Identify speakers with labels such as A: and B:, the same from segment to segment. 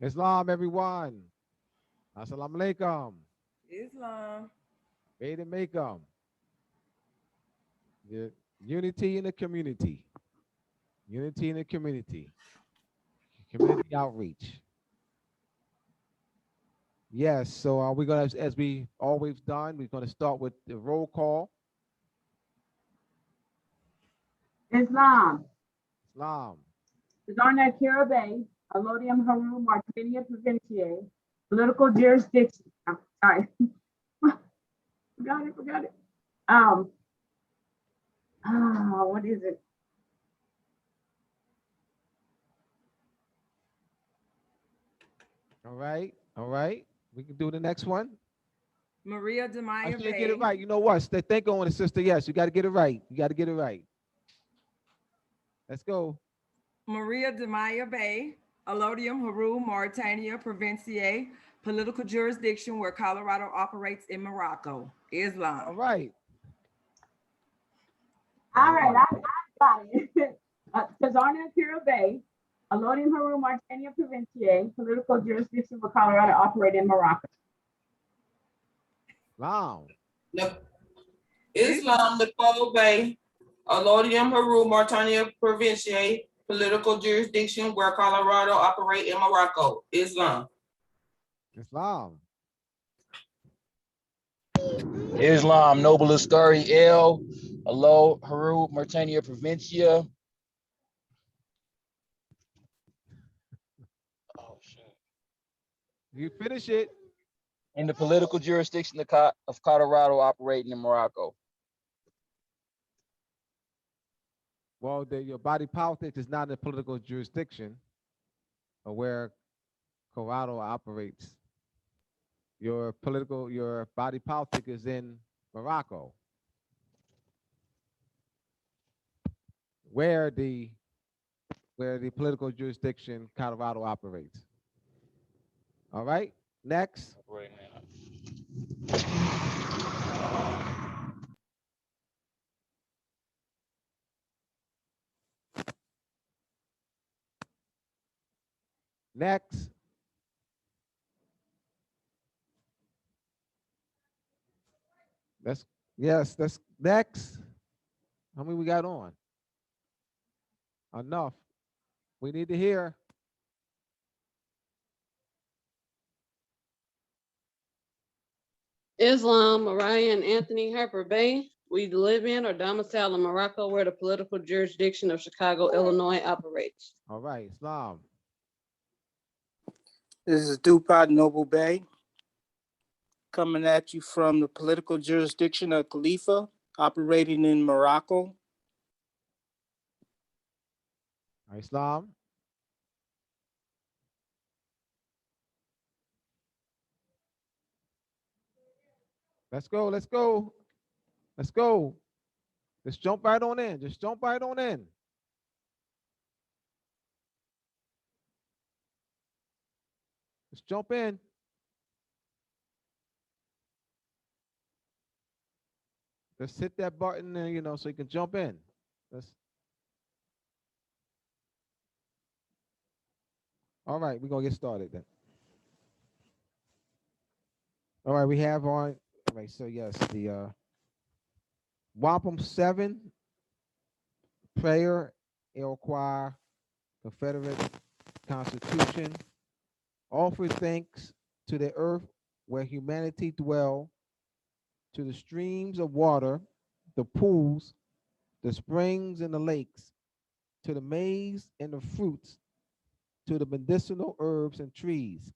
A: Islam, everyone. Assalamu alaikum.
B: Islam.
A: Made and make 'em. The unity in the community. Unity in the community. Community outreach. Yes, so we're gonna, as we always done, we're gonna start with the roll call.
C: Islam,
A: Islam.
C: Zarna Kiribati, Allodium Haru, Martinia Provinciae, political jurisdiction. I'm sorry, forgot it. Um, what is it?
A: All right, all right. We can do the next one.
B: Maria
A: I
B: Demaya
A: should get it
B: Bay.
A: right. You know what? Think on it, sister. Yes, you got to get it right. You got to get it right. Let's go.
B: Maria Demaya Bay. Allodium Haru, Mauritania Provinciae. Political jurisdiction where Colorado operates in Morocco.
A: All
B: Islam.
A: right.
C: All
A: All
C: right,
A: right.
C: I got it. Zarna Kiribati, Allodium Haru, Martinia Provinciae, political jurisdiction for Colorado, operate in Morocco.
A: Long.
D: Islam, Nicole Bay, Allodium Haru, Mauritania Provinciae, political jurisdiction where Colorado operate in Morocco. Islam.
A: Islam.
E: Islam, Noble Ascari L, Alo, Haru, Mauritania Provincia. Oh, shit.
A: You finish it.
E: In the political jurisdiction of Colorado operating in Morocco.
A: Well, your body politic is not in a political jurisdiction of where Colorado operates. Your body politic is in Morocco, where the political jurisdiction Colorado operates. All right. Next.
E: Right now.
A: Next. That's yes. That's next. How many we got on? Enough. We need to hear.
F: Islam, Mariah, and Anthony Harper Bay. We live in or domicile in Morocco, where the political jurisdiction of Chicago, Illinois operates.
A: All right. Islam.
G: This is Dupat Noble Bay coming at you from the political jurisdiction of Khalifa, operating in Morocco.
A: Islam. Let's go. Let's go. Let's go. Just jump right on in. Just jump right on in. Just jump in. Just hit that button and so you can jump in. That's all right. We're gonna get started then. All right, we have on. All right, so yes, the Wampum 7 prayer, Iroquois Confederate Constitution. Offer thanks to the earth where humanity dwell, to the streams of water, the pools, the springs and the lakes, to the maize and the fruits, to the medicinal herbs and trees,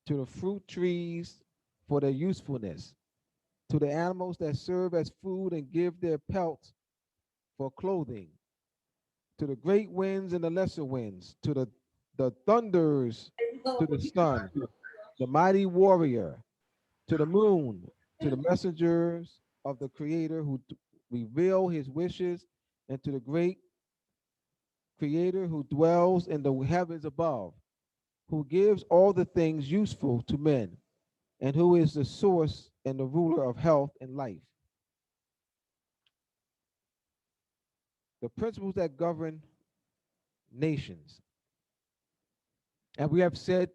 A: to the fruit trees for their usefulness, to the animals that serve as food and give their pelts for clothing, to the great winds and the lesser winds, to the thunders, to the sun, the mighty warrior, to the moon, to the messengers of the Creator who reveal his wishes, and to the great Creator who dwells in the heavens above, who gives all the things useful to men, and who is the source and the ruler of health and life. The principles that govern nations. And we have said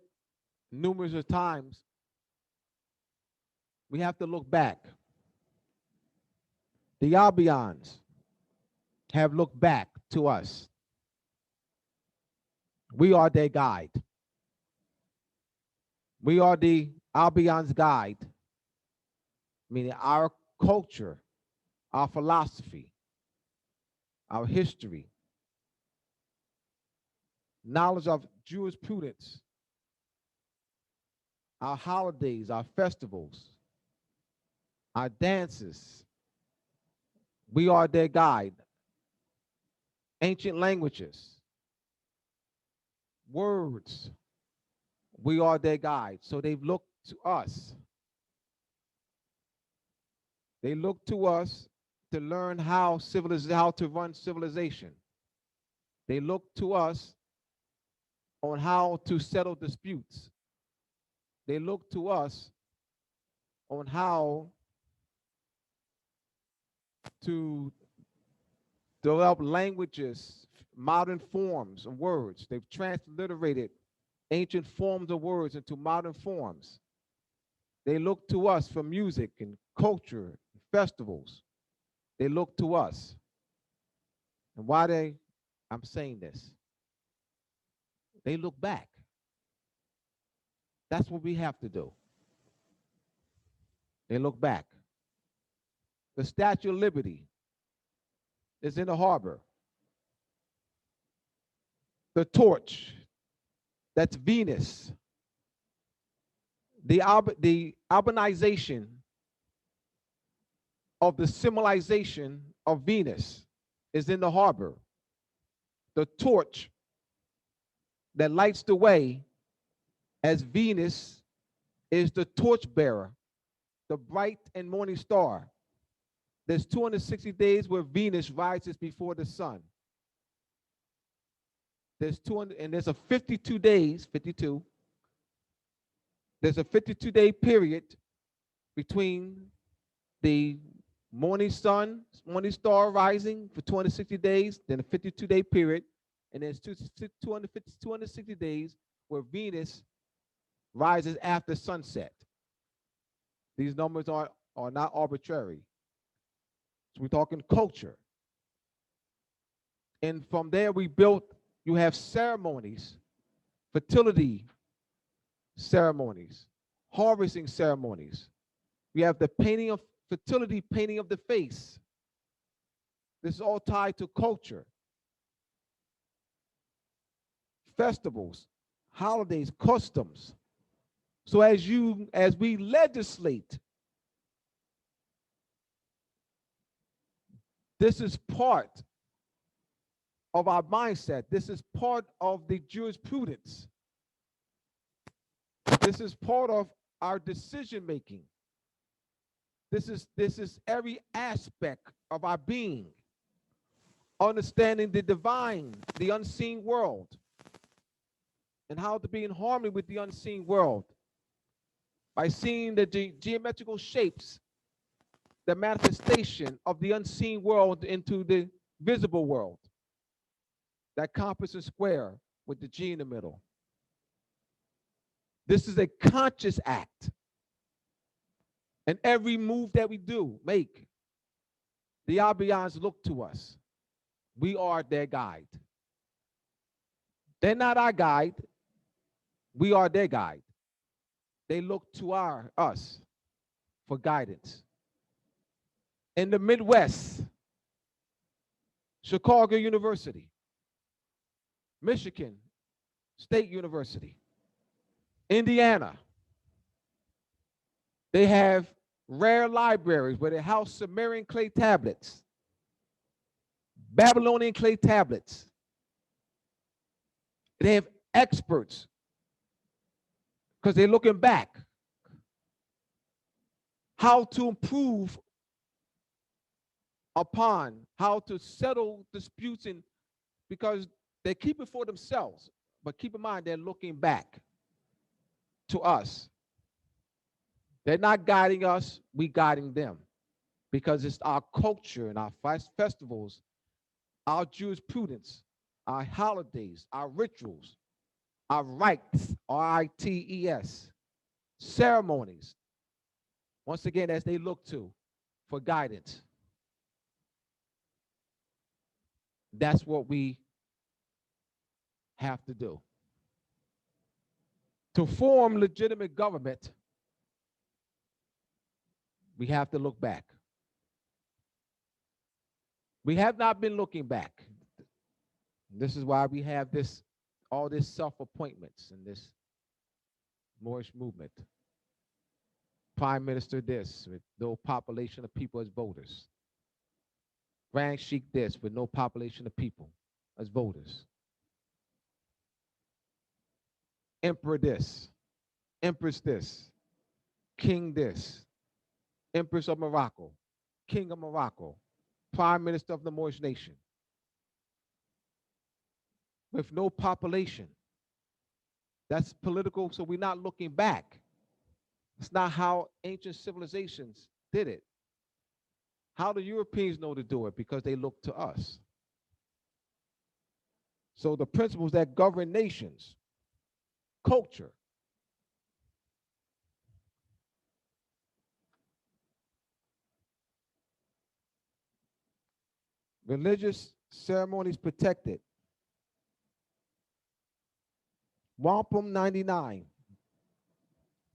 A: numerous of times, we have to look back. The Albions have looked back to us. We are their guide. We are the Albion's guide, meaning our culture, our philosophy, our history, knowledge of jurisprudence, our holidays, our festivals, our dances. We are their guide. Ancient languages, words, we are their guide. So they've looked to us. They look to us to learn how to run civilization. They look to us on how to settle disputes. They look to us on how to develop languages, modern forms of words. They've transliterated ancient forms of words into modern forms. They look to us for music and culture, and festivals. They look to us. And I'm saying this, they look back. That's what we have to do. They look back. The Statue of Liberty is in the harbor. The torch, that's Venus. The urbanization of the civilization of Venus is in the harbor. The torch that lights the way as Venus is the torchbearer, the bright and morning star. There's 260 days where Venus rises before the sun. There's 200, and there's a 52 days, 52. There's a 52-day period between the morning sun, morning star rising for 260 days, then a 52-day period, and there's 260 days where Venus rises after sunset. These numbers are not arbitrary. So we're talking culture. And from there you have ceremonies, fertility ceremonies, harvesting ceremonies. We have the painting of fertility, painting of the face. This is all tied to culture. Festivals, holidays, customs. So as we legislate, this is part of our mindset. This is part of the jurisprudence. This is part of our decision making. This is every aspect of our being. Understanding the divine, the unseen world, and how to be in harmony with the unseen world by seeing the geometrical shapes, the manifestation of the unseen world into the visible world. That compass is square with the G in the middle. This is a conscious act. And every move that we make, the Albions look to us. We are their guide. They're not our guide. We are their guide. They look to us for guidance. In the Midwest, Chicago University, Michigan State University, Indiana, they have rare libraries where they house Sumerian clay tablets, Babylonian clay tablets. They have experts because they're looking back how to improve upon how to settle disputes, because they keep it for themselves, but keep in mind they're looking back to us. They're not guiding us, we guiding them, because it's our culture and our festivals, our jurisprudence, our holidays, our rituals Our rites, rites, ceremonies. Once again, as they look to for guidance. That's what we have to do. To form legitimate government, we have to look back. We have not been looking back. This is why we have this, all this self-appointments and this Moorish movement. Prime Minister this, with no population of people as voters. Grand Sheik this, with no population of people as voters. Emperor this, Empress this, King this, Empress of Morocco, King of Morocco, Prime Minister of the Moorish nation. With no population. That's political, so we're not looking back. It's not how ancient civilizations did it. How do Europeans know to do it? Because they look to us. So the principles that govern nations, culture, religious ceremonies protected. Wampum 99.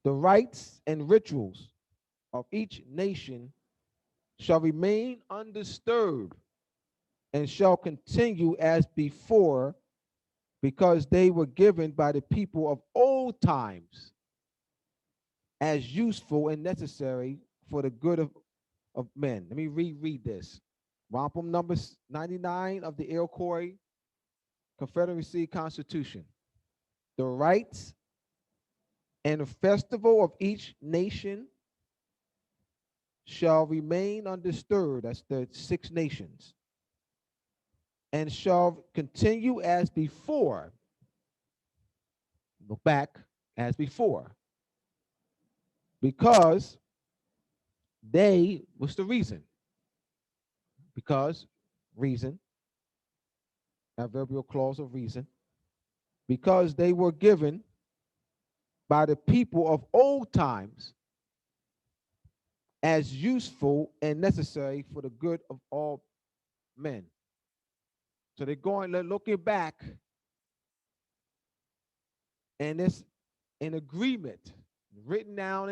A: The rites and rituals of each nation shall remain undisturbed and shall continue as before, because they were given by the people of old times as useful and necessary for the good of men. Let me reread this. Wampum number 99 of the Iroquois Confederacy Constitution. The rites and the festival of each nation shall remain undisturbed. That's the 6 nations. And shall continue as before. Look back, as before. Because they, what's the reason? Because reason, adverbial clause of reason, because they were given by the people of old times as useful and necessary for the good of all men. So they're going, they're looking back, and it's an agreement written down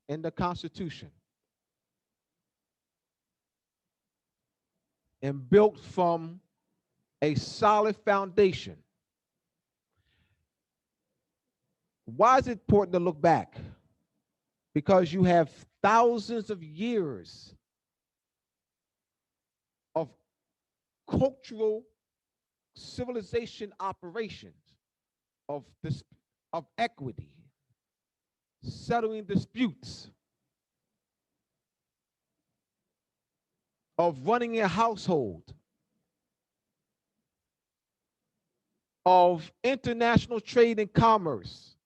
A: in the Constitution and built from a solid foundation. Why is it important to look back? Because you have thousands of years of cultural civilization operations of this, of equity, settling disputes, of running a household, of international trade and commerce,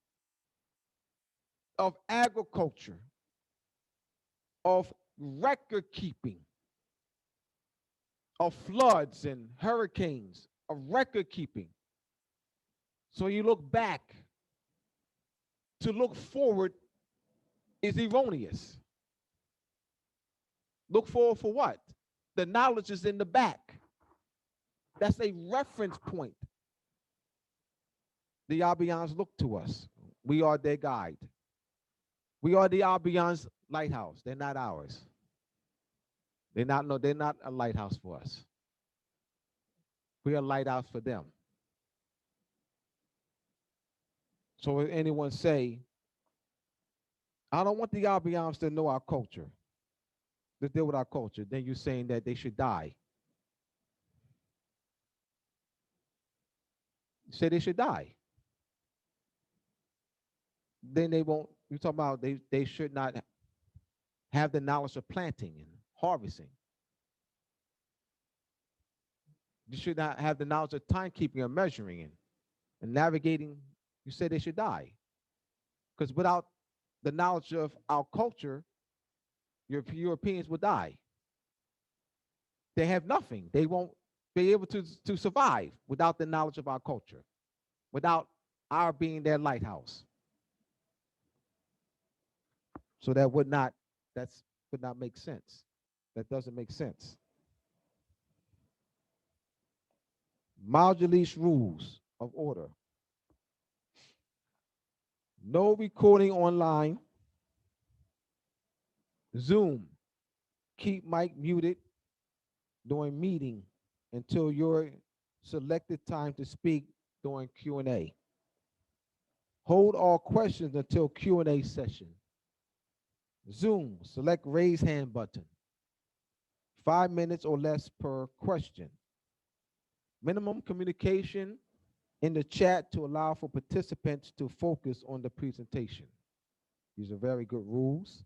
A: of agriculture, of record keeping, of floods and hurricanes, of record keeping. So you look back. To look forward is erroneous. Look forward for what? The knowledge is in the back. That's a reference point. The Abians look to us. We are their guide. We are the Abians' lighthouse. They're not ours. They're not a lighthouse for us. We are a lighthouse for them. So if anyone say, I don't want the Abians to know our culture, to deal with our culture, then you're saying that they should die. You say they should die. Then they won't, you're talking about they should not have the knowledge of planting and harvesting. You should not have the knowledge of timekeeping and measuring and navigating. You say they should die. Because without the knowledge of our culture, Europeans will die. They have nothing. They won't be able to survive without the knowledge of our culture, without our being their lighthouse. So that would not make sense. That doesn't make sense. Majlis rules of order. No recording online. Zoom. Keep mic muted during meeting until your selected time to speak during Q&A. Hold all questions until Q&A session. Zoom, select raise hand button. 5 minutes or less per question. Minimum communication in the chat to allow for participants to focus on the presentation. These are very good rules.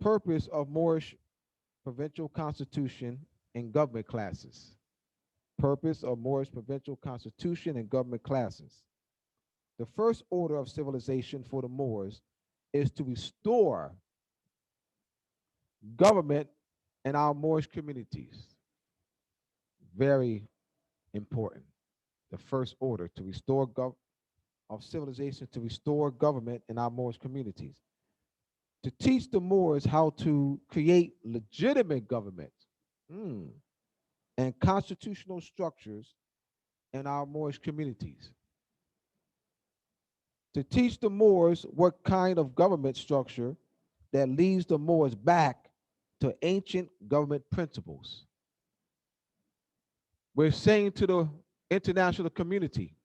A: Purpose of Moorish Provincial Constitution and Government Classes. Purpose of Moorish Provincial Constitution and Government Classes. The first order of civilization for the Moors is to restore government in our Moorish communities. Very important. The first order to restore of civilization to restore government in our Moorish communities. To teach the Moors how to create legitimate government and constitutional structures in our Moorish communities. To teach the Moors what kind of government structure that leads the Moors back to ancient government principles. We're saying to the international community,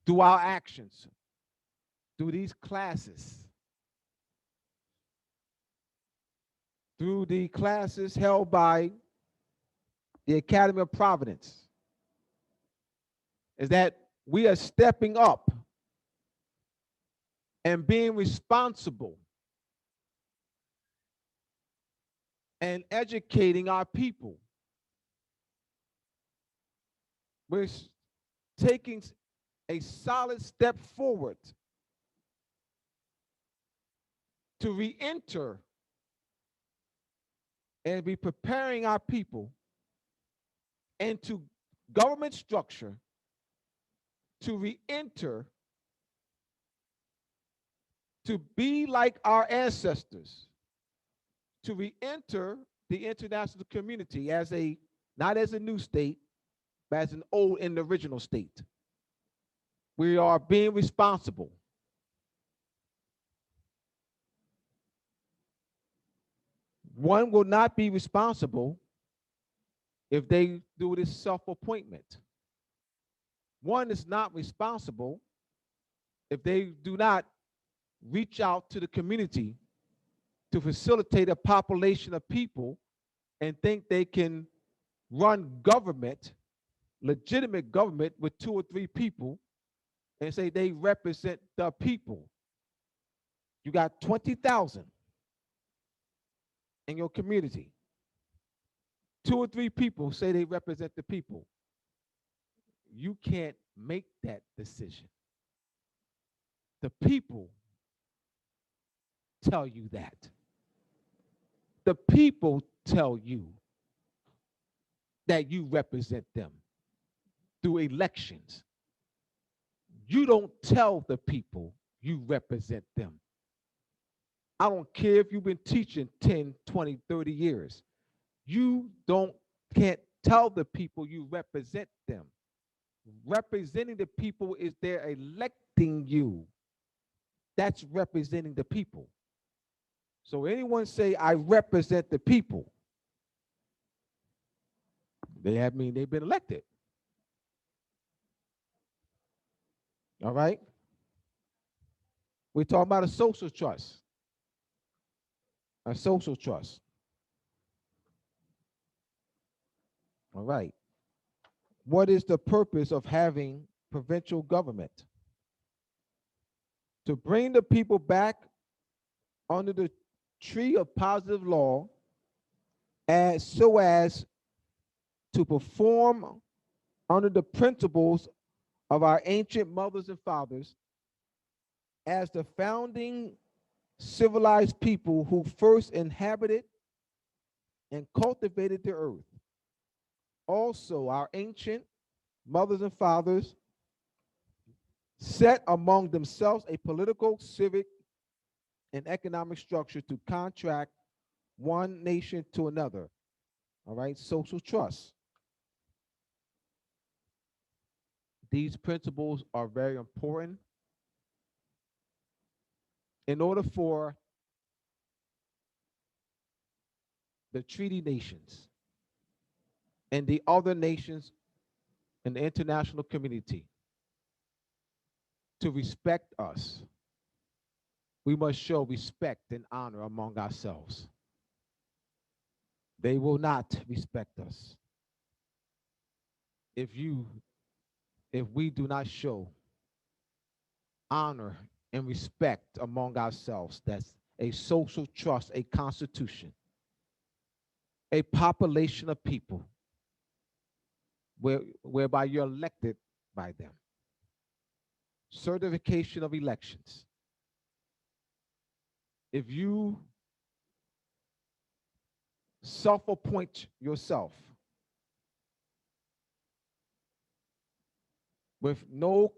A: through our actions, through these classes, through the classes held by the Academy of Providence, is that we are stepping up and being responsible and educating our people. We're taking a solid step forward to re-enter and be preparing our people into government structure to re-enter, to be like our ancestors, to re-enter the international community as not as a new state, but as an old and original state. We are being responsible. One will not be responsible if they do this self-appointment. One is not responsible if they do not reach out to the community to facilitate a population of people and think they can run government, legitimate government, with 2 or 3 people and say they represent the people. You got 20,000 in your community. 2 or 3 people say they represent the people. You can't make that decision. The people tell you that. The people tell you that you represent them through elections. You don't tell the people you represent them. I don't care if you've been teaching 10, 20, 30 years. You can't tell the people you represent them. Representing the people is they're electing you. That's representing the people. So anyone say, I represent the people, they've been elected. All right? We're talking about a social trust. A social trust. All right. What is the purpose of having provincial government? To bring the people back under the tree of positive law so as to perform under the principles of our ancient mothers and fathers as the founding civilized people who first inhabited and cultivated the earth. Also, our ancient mothers and fathers set among themselves a political, civic, and economic structure to contract one nation to another. All right, social trust. These principles are very important in order for the treaty nations and the other nations in the international community to respect us. We must show respect and honor among ourselves. They will not respect us if we do not show honor and respect among ourselves. That's a social trust, a constitution, a population of people whereby you're elected by them. Certification of elections. If you self-appoint yourself with no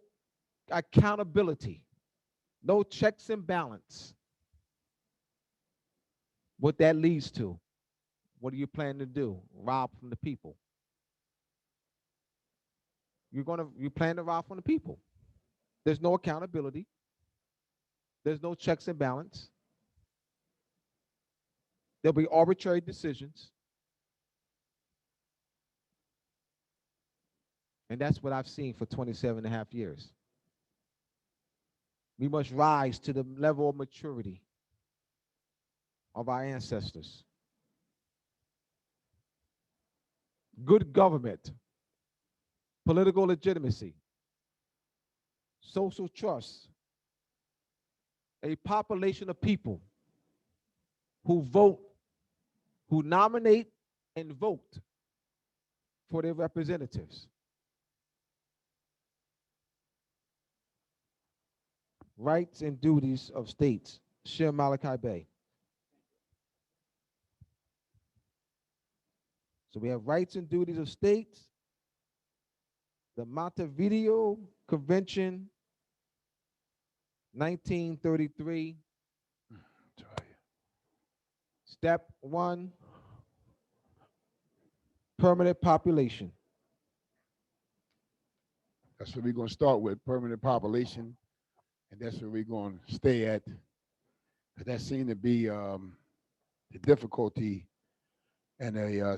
A: accountability, no checks and balance, what that leads to, what do you plan to do? Rob from the people. You plan to rob from the people. There's no accountability. There's no checks and balance. There'll be arbitrary decisions. And that's what I've seen for 27 and a half years. We must rise to the level of maturity of our ancestors. Good government, political legitimacy, social trust, a population of people who vote, who nominate and vote for their representatives. Rights and duties of states. Shir Malachi Bey. So we have rights and duties of states, the Montevideo Convention, 1933. Step 1, permanent population.
H: That's what we're going to start with, permanent population, and that's where we're going to stay at. That seemed to be the difficulty in a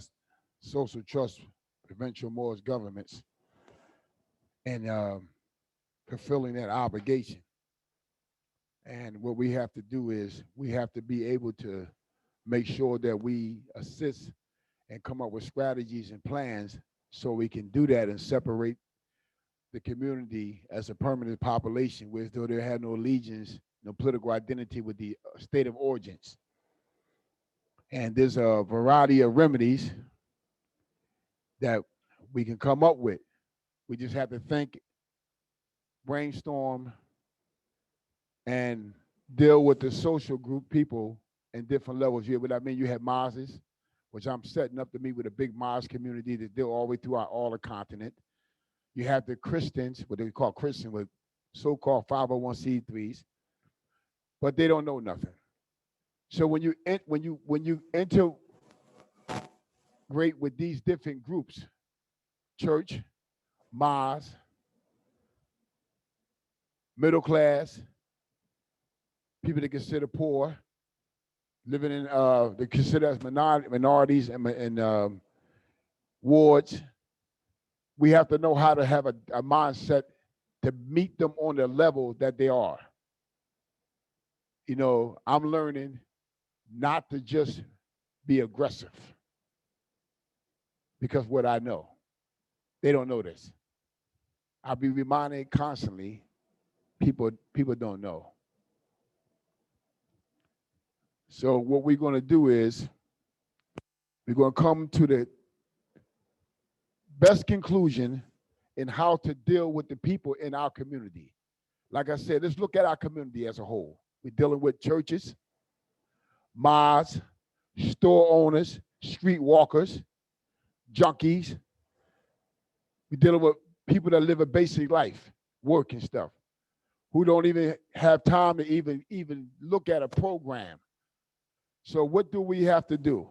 H: social trust, provincial Moorish governments, and fulfilling that obligation. And what we have to do is we have to be able to make sure that we assist and come up with strategies and plans so we can do that and separate the community as a permanent population, where though they had no allegiance, no political identity with the state of origins. And there's a variety of remedies that we can come up with. We just have to think, brainstorm, and deal with the social group people in different levels. What I mean, you have Mazes, which I'm setting up to meet with a big Maz community that deal all the way throughout all the continent. You have the Christians, what they call Christian, with so-called 501c3s, but they don't know nothing. So when you integrate with these different groups, church, Maz, middle class, people that consider poor, living in they consider as minorities and wards. We have to know how to have a mindset to meet them on the level that they are. You know, I'm learning not to just be aggressive because what I know, they don't know this. I'll be reminding constantly, people don't know. So what we're going to do is we're going to come to the best conclusion in how to deal with the people in our community. Like I said, let's look at our community as a whole. We're dealing with churches, mosques, store owners, street walkers, junkies. We're dealing with people that live a basic life, work and stuff, who don't even have time to even look at a program. So what do we have to do?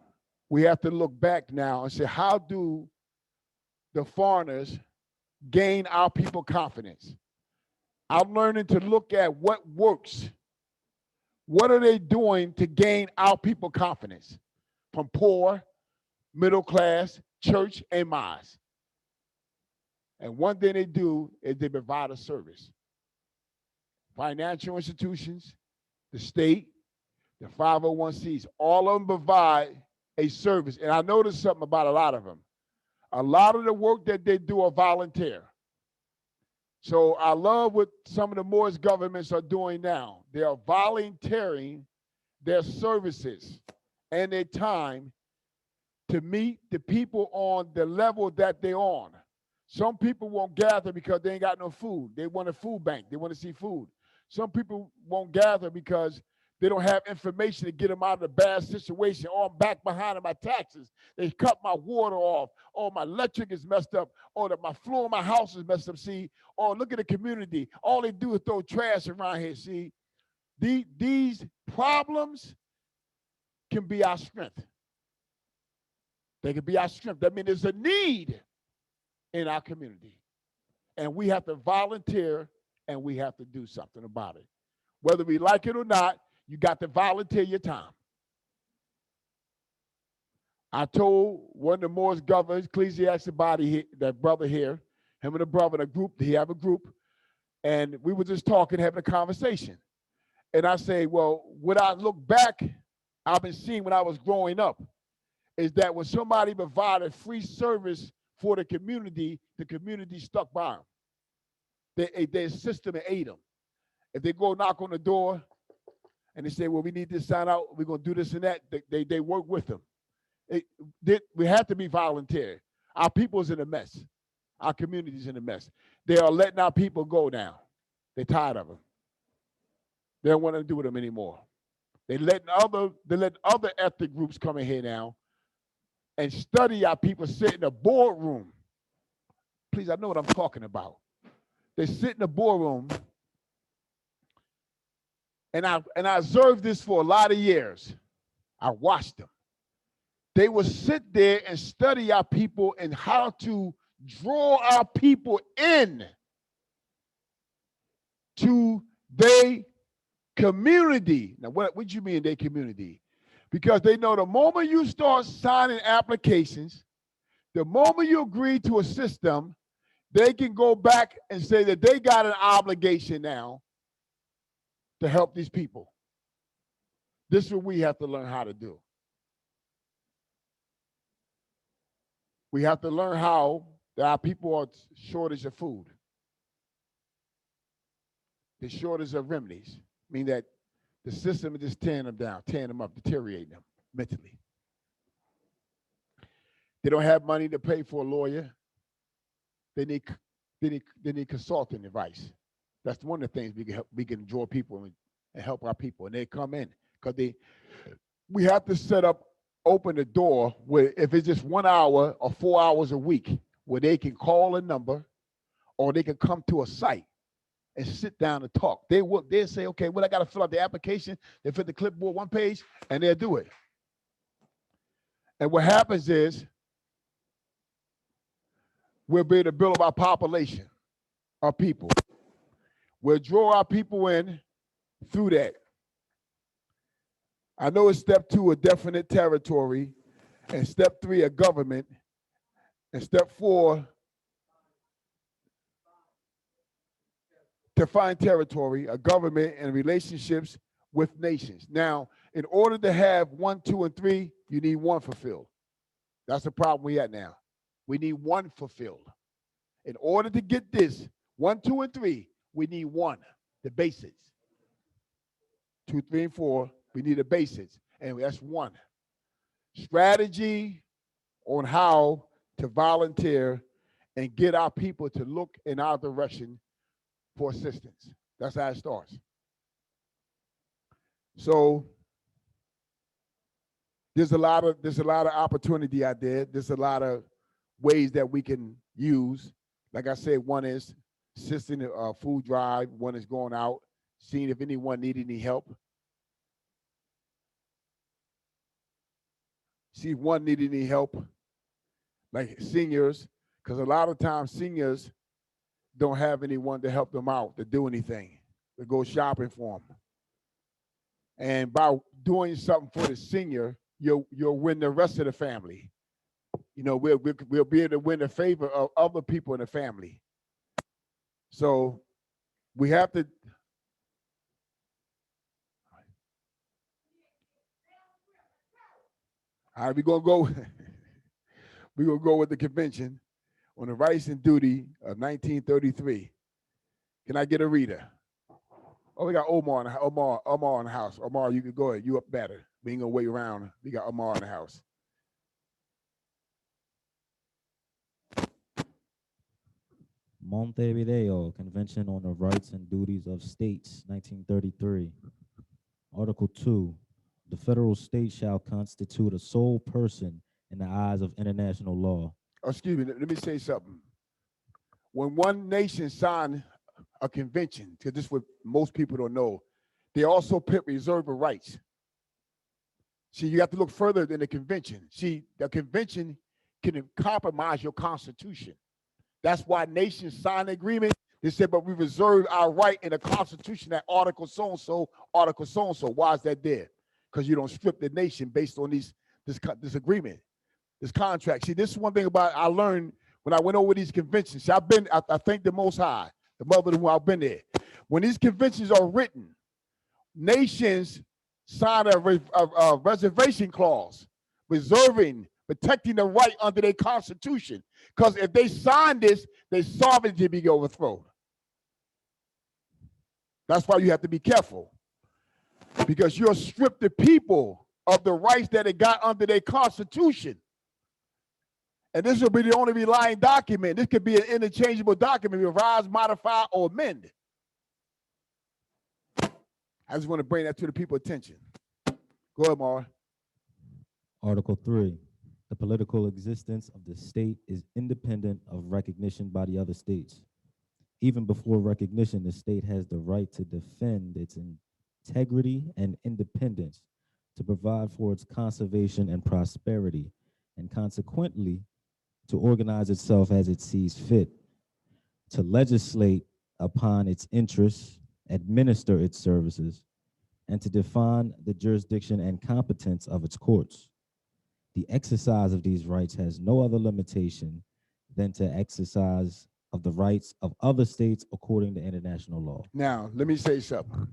H: We have to look back now and say, how do the foreigners gain our people confidence? I'm learning to look at what works. What are they doing to gain our people confidence? From poor, middle class, church, and mosque. And one thing they do is they provide a service. Financial institutions, the state, the 501cs, all of them provide a service. And I noticed something about a lot of them. A lot of the work that they do are volunteer. So I love what some of the Moorish governments are doing now. They are volunteering their services and their time to meet the people on the level that they're on. Some people won't gather because they ain't got no food. They want a food bank. They want to see food. Some people won't gather because they don't have information to get them out of the bad situation. Oh, I'm back behind on my taxes. They cut my water off. Oh, my electric is messed up. Oh, my floor of my house is messed up. See, oh, look at the community. All they do is throw trash around here. See, these problems can be our strength. They can be our strength. That means there's a need in our community. And we have to volunteer and we have to do something about it. Whether we like it or not, you got to volunteer your time. I told one of the Moorish governors, ecclesiastic body, that brother here, him and the brother in a group, he have a group, and we were just talking, having a conversation. And I say, well, what I look back, I've been seeing when I was growing up, is that when somebody provided free service for the community stuck by them. They assist them and aid them. If they go knock on the door and they say, well, we need this sign out, we're going to do this and that, they work with them. We have to be volunteer. Our people's in a mess. Our community's in a mess. They are letting our people go now. They're tired of them. They don't want to do with them anymore. They let other ethnic groups come in here now and study our people, sit in a boardroom. Please, I know what I'm talking about. They sit in a boardroom, and I observed this for a lot of years. I watched them. They would sit there and study our people and how to draw our people in to their community. Now, what do you mean their community? Because they know the moment you start signing applications, the moment you agree to assist them, they can go back and say that they got an obligation now to help these people. This is what we have to learn how to do. We have to learn how that our people are shortage of food. The shortage of remedies. I mean that the system is just tearing them down, tearing them up, deteriorating them mentally. They don't have money to pay for a lawyer. They need consulting advice. That's one of the things we can draw people and help our people. And they come in because we have to open the door where if it's just 1 hour or 4 hours a week where they can call a number or they can come to a site and sit down and talk. They'll say, okay, well, I got to fill out the application. They fill the clipboard one page and they'll do it. And what happens is we'll be able to build up our population, our people. We'll draw our people in through that. I know it's step 2, a definite territory, and step 3, a government, and step 4, define territory, a government, and relationships with nations. Now, in order to have 1, 2, and 3, you need 1 fulfilled. That's the problem we have now. We need 1 fulfilled. In order to get this 1, 2, and 3, we need 1, the basics. 2, 3, and 4, we need the basics, and that's 1. Strategy on how to volunteer and get our people to look in our direction for assistance. That's how it starts. So there's a lot of opportunity out there. There's a lot of ways that we can use. Like I said, one is assisting a food drive. One is going out, seeing if anyone needed any help. See if one needed any help, like seniors, because a lot of times seniors don't have anyone to help them out to do anything, to go shopping for them. And by doing something for the senior, you'll win the rest of the family. You know, we'll be able to win the favor of other people in the family. So we have to. All right, we're gonna go. We're gonna go with the convention on the rights and duty of 1933. Can I get a reader? Oh, we got Omar in the house. Omar, you can go ahead. You up better. We ain't gonna wait around. We got Omar in the house.
I: Montevideo Convention on the Rights and Duties of States, 1933. Article 2. The federal state shall constitute a sole person in the eyes of international law.
H: Oh, excuse me, let me say something. When one nation signed a convention, because this is what most people don't know, they also put reserve of rights. See, you have to look further than the convention. See, the convention can compromise your constitution. That's why nations sign an agreement. They said, but we reserve our right in the Constitution that Article so-and-so, Article so-and-so. Why is that there? Because you don't strip the nation based on this agreement, this contract. See, this is one thing about I learned when I went over these conventions. See, I thank the Most High, the mother who I've been there. When these conventions are written, nations sign a reservation clause, protecting the right under their constitution. Because if they sign this, their sovereignty be overthrown. That's why you have to be careful. Because you'll strip the people of the rights that they got under their constitution. And this will be the only relying document. This could be an interchangeable document, revise, modify, or amend. I just want to bring that to the people's attention. Go ahead, Mara.
I: Article 3. The political existence of the state is independent of recognition by the other states. Even before recognition, the state has the right to defend its integrity and independence, to provide for its conservation and prosperity, and consequently, to organize itself as it sees fit, to legislate upon its interests, administer its services, and to define the jurisdiction and competence of its courts. The exercise of these rights has no other limitation than to exercise of the rights of other states according to international law.
H: Now, let me say something.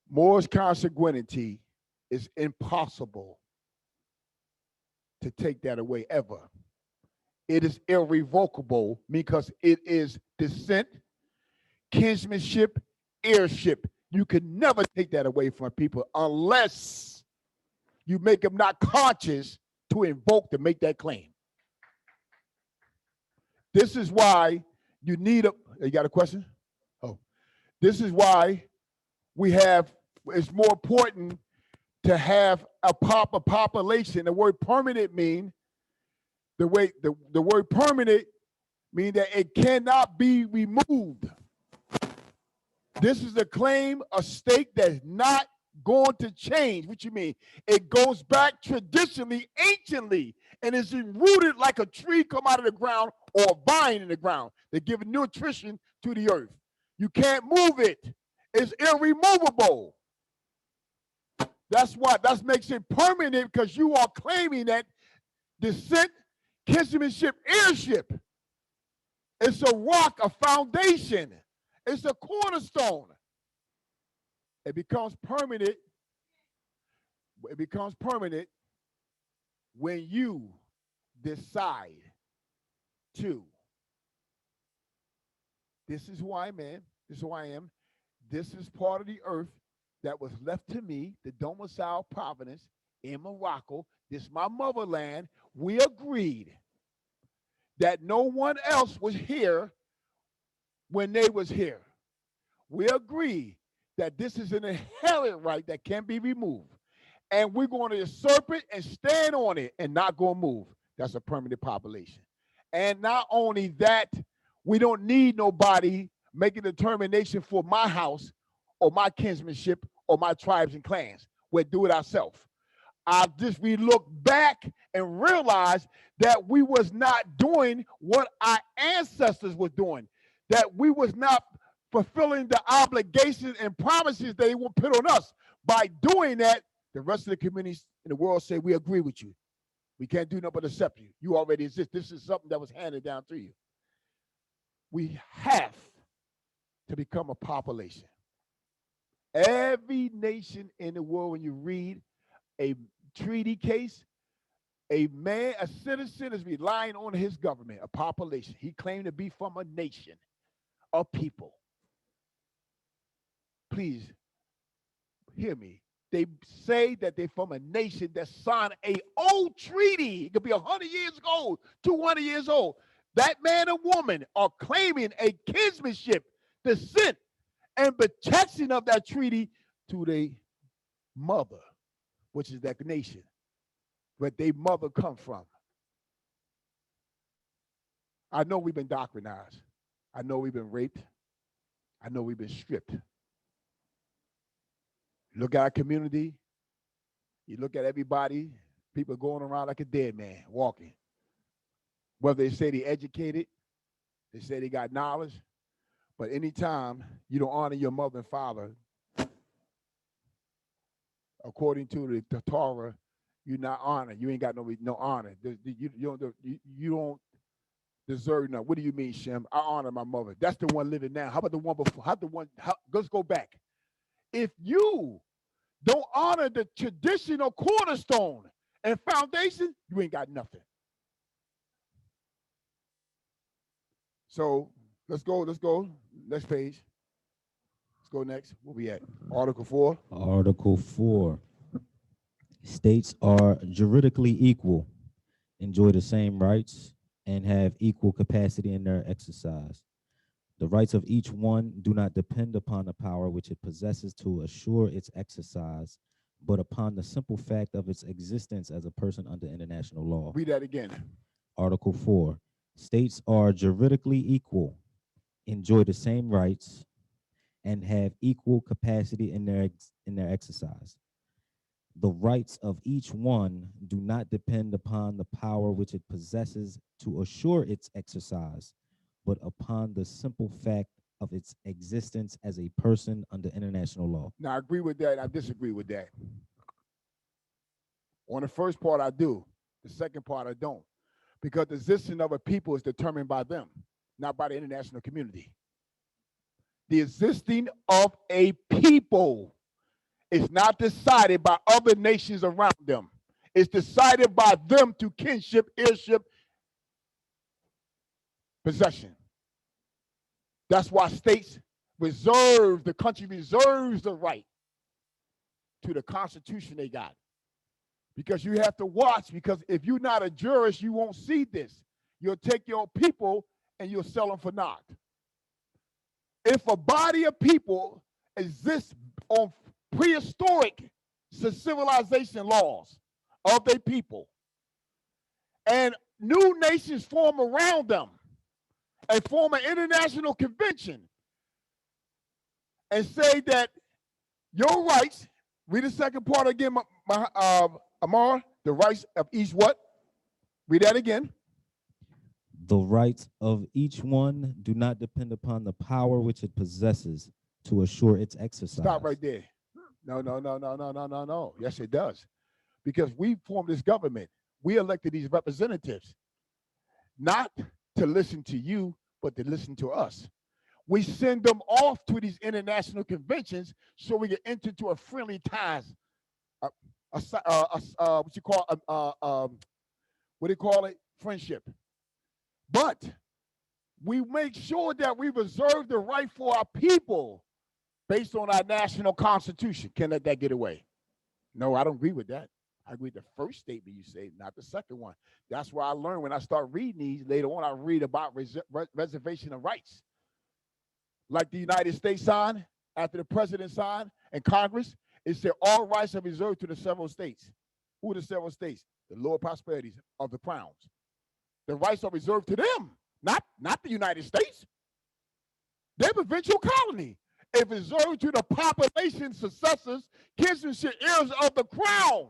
H: Moorish consanguinity is impossible to take that away ever. It is irrevocable because it is descent, kinsmanship, heirship. You can never take that away from people unless you make them not conscious to invoke to make that claim. This is why you need you got a question? Oh, this is why it's more important to have a proper population. The word permanent mean, the word permanent mean that it cannot be removed. This is a claim, a stake that's not going to change. What you mean? It goes back traditionally, anciently, and is rooted like a tree come out of the ground or a vine in the ground. They give nutrition to the earth. You can't move it. It's irremovable. That's what makes it permanent, because you are claiming that descent, kinsmanship, heirship. It's a rock, a foundation. It's a cornerstone. It becomes permanent. It becomes permanent when you decide to. This is who I am. This is who I am. This is part of the earth that was left to me, the domicile providence in Morocco. This is my motherland. We agreed that no one else was here when they was here. We agreed that this is an inherent right that can't be removed. and we're going to usurp it and stand on it and not go move. That's a permanent population. And not only that, we don't need nobody making a determination for my house or my kinsmanship or my tribes and clans. We'll do it ourselves. We look back and realize that we was not doing what our ancestors were doing, that we was not fulfilling the obligations and promises they would put on us. By doing that, the rest of the communities in the world say, we agree with you. We can't do nothing but accept you. You already exist. This is something that was handed down to you. We have to become a population. Every nation in the world, when you read a treaty case, a citizen is relying on his government, a population. He claimed to be from a nation, a people. Please hear me. They say that they're from a nation that signed an old treaty. It could be 100 years old, 200 years old. That man and woman are claiming a kinsmanship, descent, and protection of that treaty to their mother, which is that nation where their mother come from. I know we've been doctrinized. I know we've been raped. I know we've been stripped. Look at our community. You look at everybody, people going around like a dead man, walking. Whether they say they're educated, they say they got knowledge, but anytime you don't honor your mother and father, according to the Torah, you're not honored. You ain't got no honor. You don't deserve nothing. What do you mean, Shem? I honor my mother. That's the one living now. How about the one before? Let's go back. If you don't honor the traditional cornerstone and foundation, you ain't got nothing. So let's go. Next page. Let's go next. Where we at? Article 4.
I: Article 4. States are juridically equal, enjoy the same rights, and have equal capacity in their exercise. The rights of each one do not depend upon the power which it possesses to assure its exercise, but upon the simple fact of its existence as a person under international law.
H: Read that again.
I: Article 4. States are juridically equal, enjoy the same rights, and have equal capacity in their exercise. The rights of each one do not depend upon the power which it possesses to assure its exercise, but upon the simple fact of its existence as a person under international law.
H: Now, I agree with that. I disagree with that. On the first part, I do. The second part, I don't. Because the existence of a people is determined by them, not by the international community. The existing of a people is not decided by other nations around them. It's decided by them through kinship, heirship, possession. That's why states the country reserves the right to the Constitution they got. Because you have to watch, because if you're not a jurist, you won't see this. You'll take your people and you'll sell them for naught. If a body of people exists on prehistoric civilization laws of their people, and new nations form around them and form an international convention and say that your rights, read the second part again, Amar, the rights of each what? Read that again.
I: The rights of each one do not depend upon the power which it possesses to assure its exercise.
H: Stop right there. No. Yes, it does. Because we formed this government. We elected these representatives, not to listen to you, but to listen to us. We send them off to these international conventions so we can enter into a friendly ties, what do you call it? Friendship. But we make sure that we reserve the right for our people based on our national constitution. Can't let that get away. No, I don't agree with that. I agree with the first statement you say, not the second one. That's why I learned when I start reading these, later on I read about reservation of rights. Like the United States signed, after the president signed, and Congress, It said all rights are reserved to the several states. Who are the several states? The lower prosperities of the crowns. The rights are reserved to them, not the United States. They're a provincial colony. It reserved to the population, successors, kinship heirs of the crown,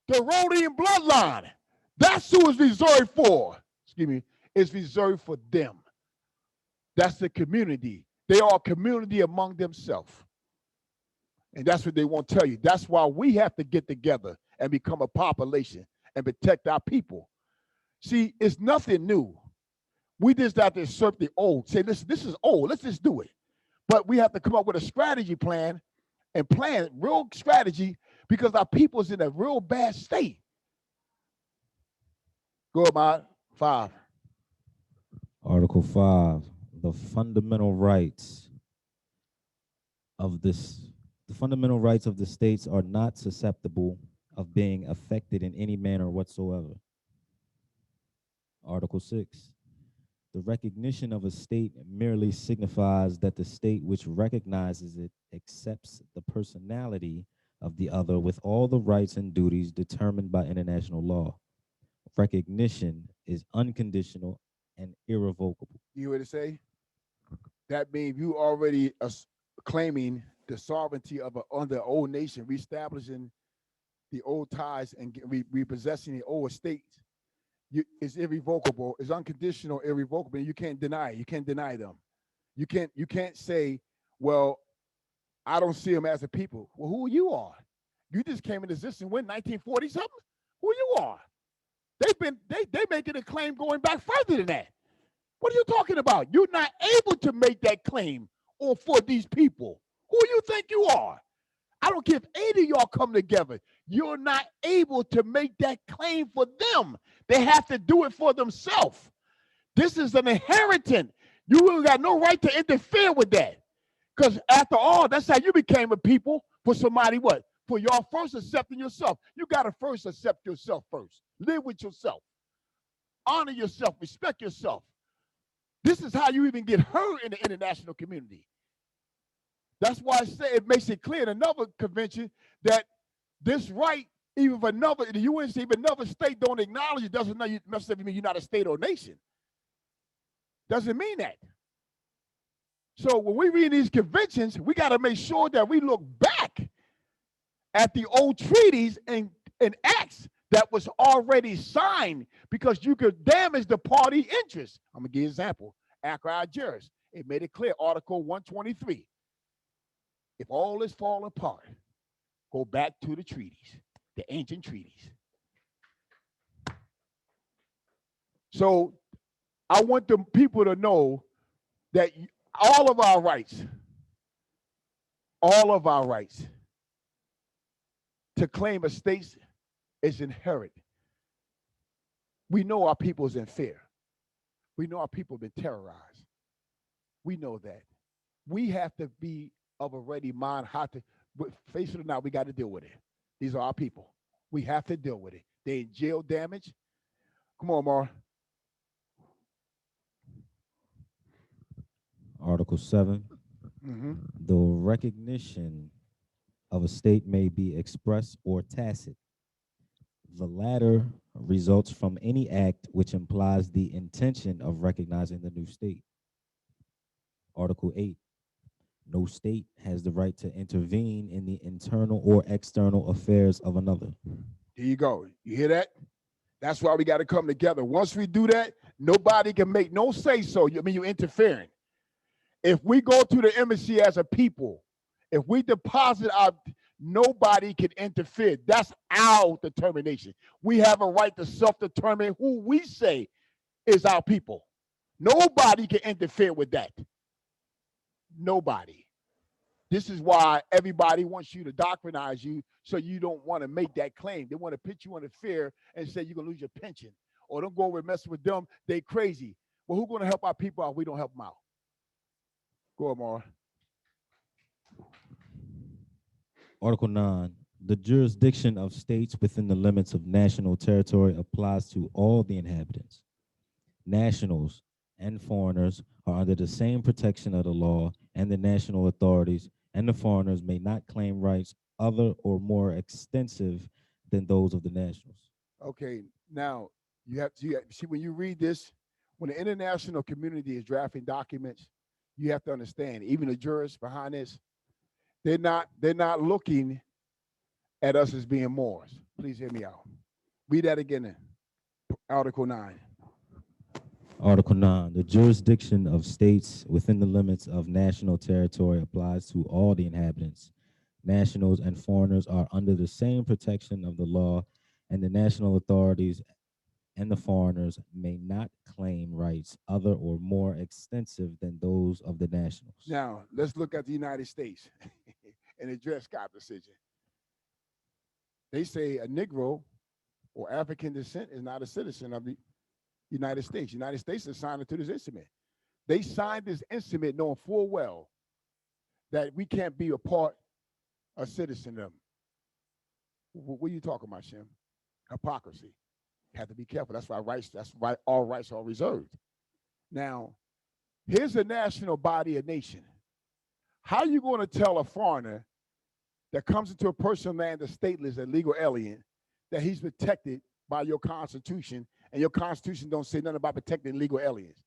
H: the Rhodian bloodline. That's who it's reserved for. Excuse me. It's reserved for them. That's the community. They are a community among themselves. And that's what they won't tell you. That's why we have to get together and become a population and protect our people. See, it's nothing new. We just have to assert the old. Say, listen, this is old. Let's just do it. But we have to come up with a strategy plan and plan real strategy because our people's in a real bad state. Go about 5.
I: Article 5, the fundamental rights of this, the fundamental rights of the states are not susceptible of being affected in any manner whatsoever. Article 6, the recognition of a state merely signifies that the state which recognizes it accepts the personality of the other with all the rights and duties determined by international law. Recognition is unconditional and irrevocable.
H: You hear what it say? That means you already claiming the sovereignty of the old nation, reestablishing the old ties and repossessing the old estates. It's irrevocable. It's unconditional, irrevocable. You can't deny it. You can't deny them. You can't say, well, I don't see them as a people. Well, who you are? You just came into existence when 1940 something. Who you are? They making a claim going back further than that. What are you talking about? You're not able to make that claim or for these people. Who you think you are? I don't care if 8 of y'all come together. You're not able to make that claim for them. They have to do it for themselves. This is an inheritance. You got no right to interfere with that. Because after all, that's how you became a people for somebody what? For y'all first accepting yourself. You got to first accept yourself first. Live with yourself. Honor yourself. Respect yourself. This is how you even get heard in the international community. That's why I say it makes it clear in another convention that this right, even if the UN, if another state don't acknowledge it, doesn't necessarily mean you're not a state or nation. Doesn't mean that. So when we read these conventions, we got to make sure that we look back at the old treaties and acts that was already signed because you could damage the party interest. I'm going to give you an example. Accra, Algiers. It made it clear, Article 123. If all is falling apart, go back to the treaties, the ancient treaties. So I want the people to know that all of our rights to claim estates is inherent. We know our people is in fear. We know our people have been terrorized. We know that. We have to be of a ready mind how to, face it or not, we got to deal with it. These are our people. We have to deal with it. They in jail damage. Come on, Mar.
I: Article 7, the recognition of a state may be express or tacit. The latter results from any act which implies the intention of recognizing the new state. Article 8, no state has the right to intervene in the internal or external affairs of another.
H: Here you go. You hear that? That's why we got to come together. Once we do that, nobody can make no say so. I mean, you're interfering. If we go to the embassy as a people, if we deposit nobody can interfere. That's our determination. We have a right to self-determine who we say is our people. Nobody can interfere with that. Nobody. This is why everybody wants you to doctrinize you so you don't want to make that claim. They want to put you under fear and say you're going to lose your pension. Or don't go over and mess with them. They crazy. Well, who's going to help our people out? We don't help them out. Go on, Mara.
I: Article 9, the jurisdiction of states within the limits of national territory applies to all the inhabitants. Nationals and foreigners are under the same protection of the law, and the national authorities and the foreigners may not claim rights other or more extensive than those of the nationals.
H: Okay, now see when you read this, when the international community is drafting documents, you have to understand, even the jurists behind this, they're not looking at us as being Moors. Please hear me out. Read that again then. Article 9.
I: Article 9, the jurisdiction of states within the limits of national territory applies to all the inhabitants. Nationals and foreigners are under the same protection of the law, and the national authorities and the foreigners may not claim rights other or more extensive than those of the nationals.
H: Now, let's look at the United States and the Dred Scott decision. They say a Negro or African descent is not a citizen of the United States. United States is signed to this instrument. They signed this instrument knowing full well that we can't be a part, a citizen of them. What are you talking about, Shem? Hypocrisy. Have to be careful. That's why all rights are reserved. Now, here's a national body, a nation. How are you going to tell a foreigner that comes into a personal land that's stateless, a legal alien, that he's protected by your Constitution, and your Constitution don't say nothing about protecting legal aliens?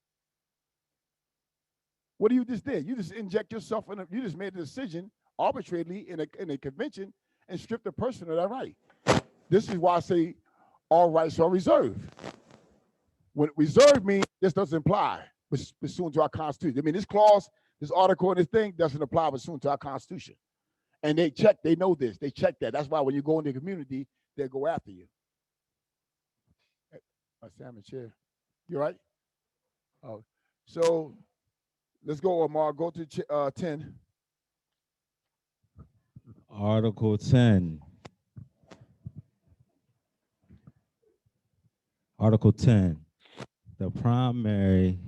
H: What you just did? You just inject yourself in. You just made a decision arbitrarily in a convention and stripped the person of that right. This is why I say all rights are reserved. When reserved means this doesn't apply pursuant to our Constitution. I mean, this clause, this article, and this thing doesn't apply pursuant to our Constitution. And they know this. They check that. That's why when you go in the community, they go after you. Sam, chair. You right? Oh, so let's go, Omar. Go to 10.
I: Article 10. Article 10. The primary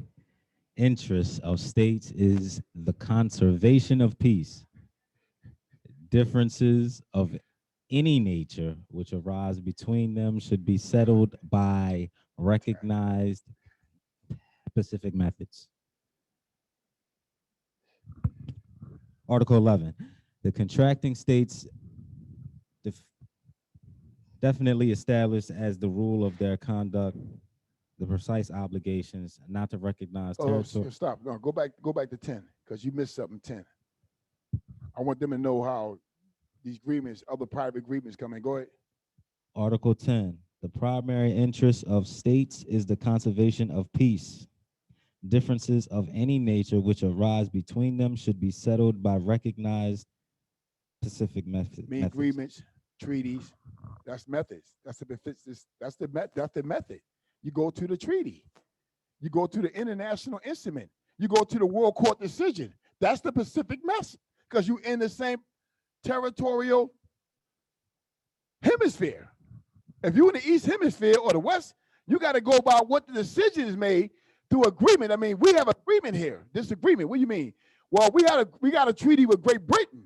I: interest of states is the conservation of peace. Differences of any nature which arise between them should be settled by recognized specific methods. Article 11. The contracting states definitely established as the rule of their conduct the precise obligations not to recognize territory.
H: Stop. No, go back to 10, because you missed something. 10. I want them to know how these agreements, other private agreements come in. Go ahead.
I: Article 10. The primary interest of states is the conservation of peace. Differences of any nature which arise between them should be settled by recognized specific methods.
H: Agreements, treaties, that's methods. That's the method. You go to the treaty. You go to the international instrument. You go to the World Court decision. That's the Pacific method, because you're in the same territorial hemisphere. If you're in the East Hemisphere or the West, you got to go by what the decision is made through agreement. I mean, we have agreement here. Disagreement. What do you mean? Well, we got a treaty with Great Britain.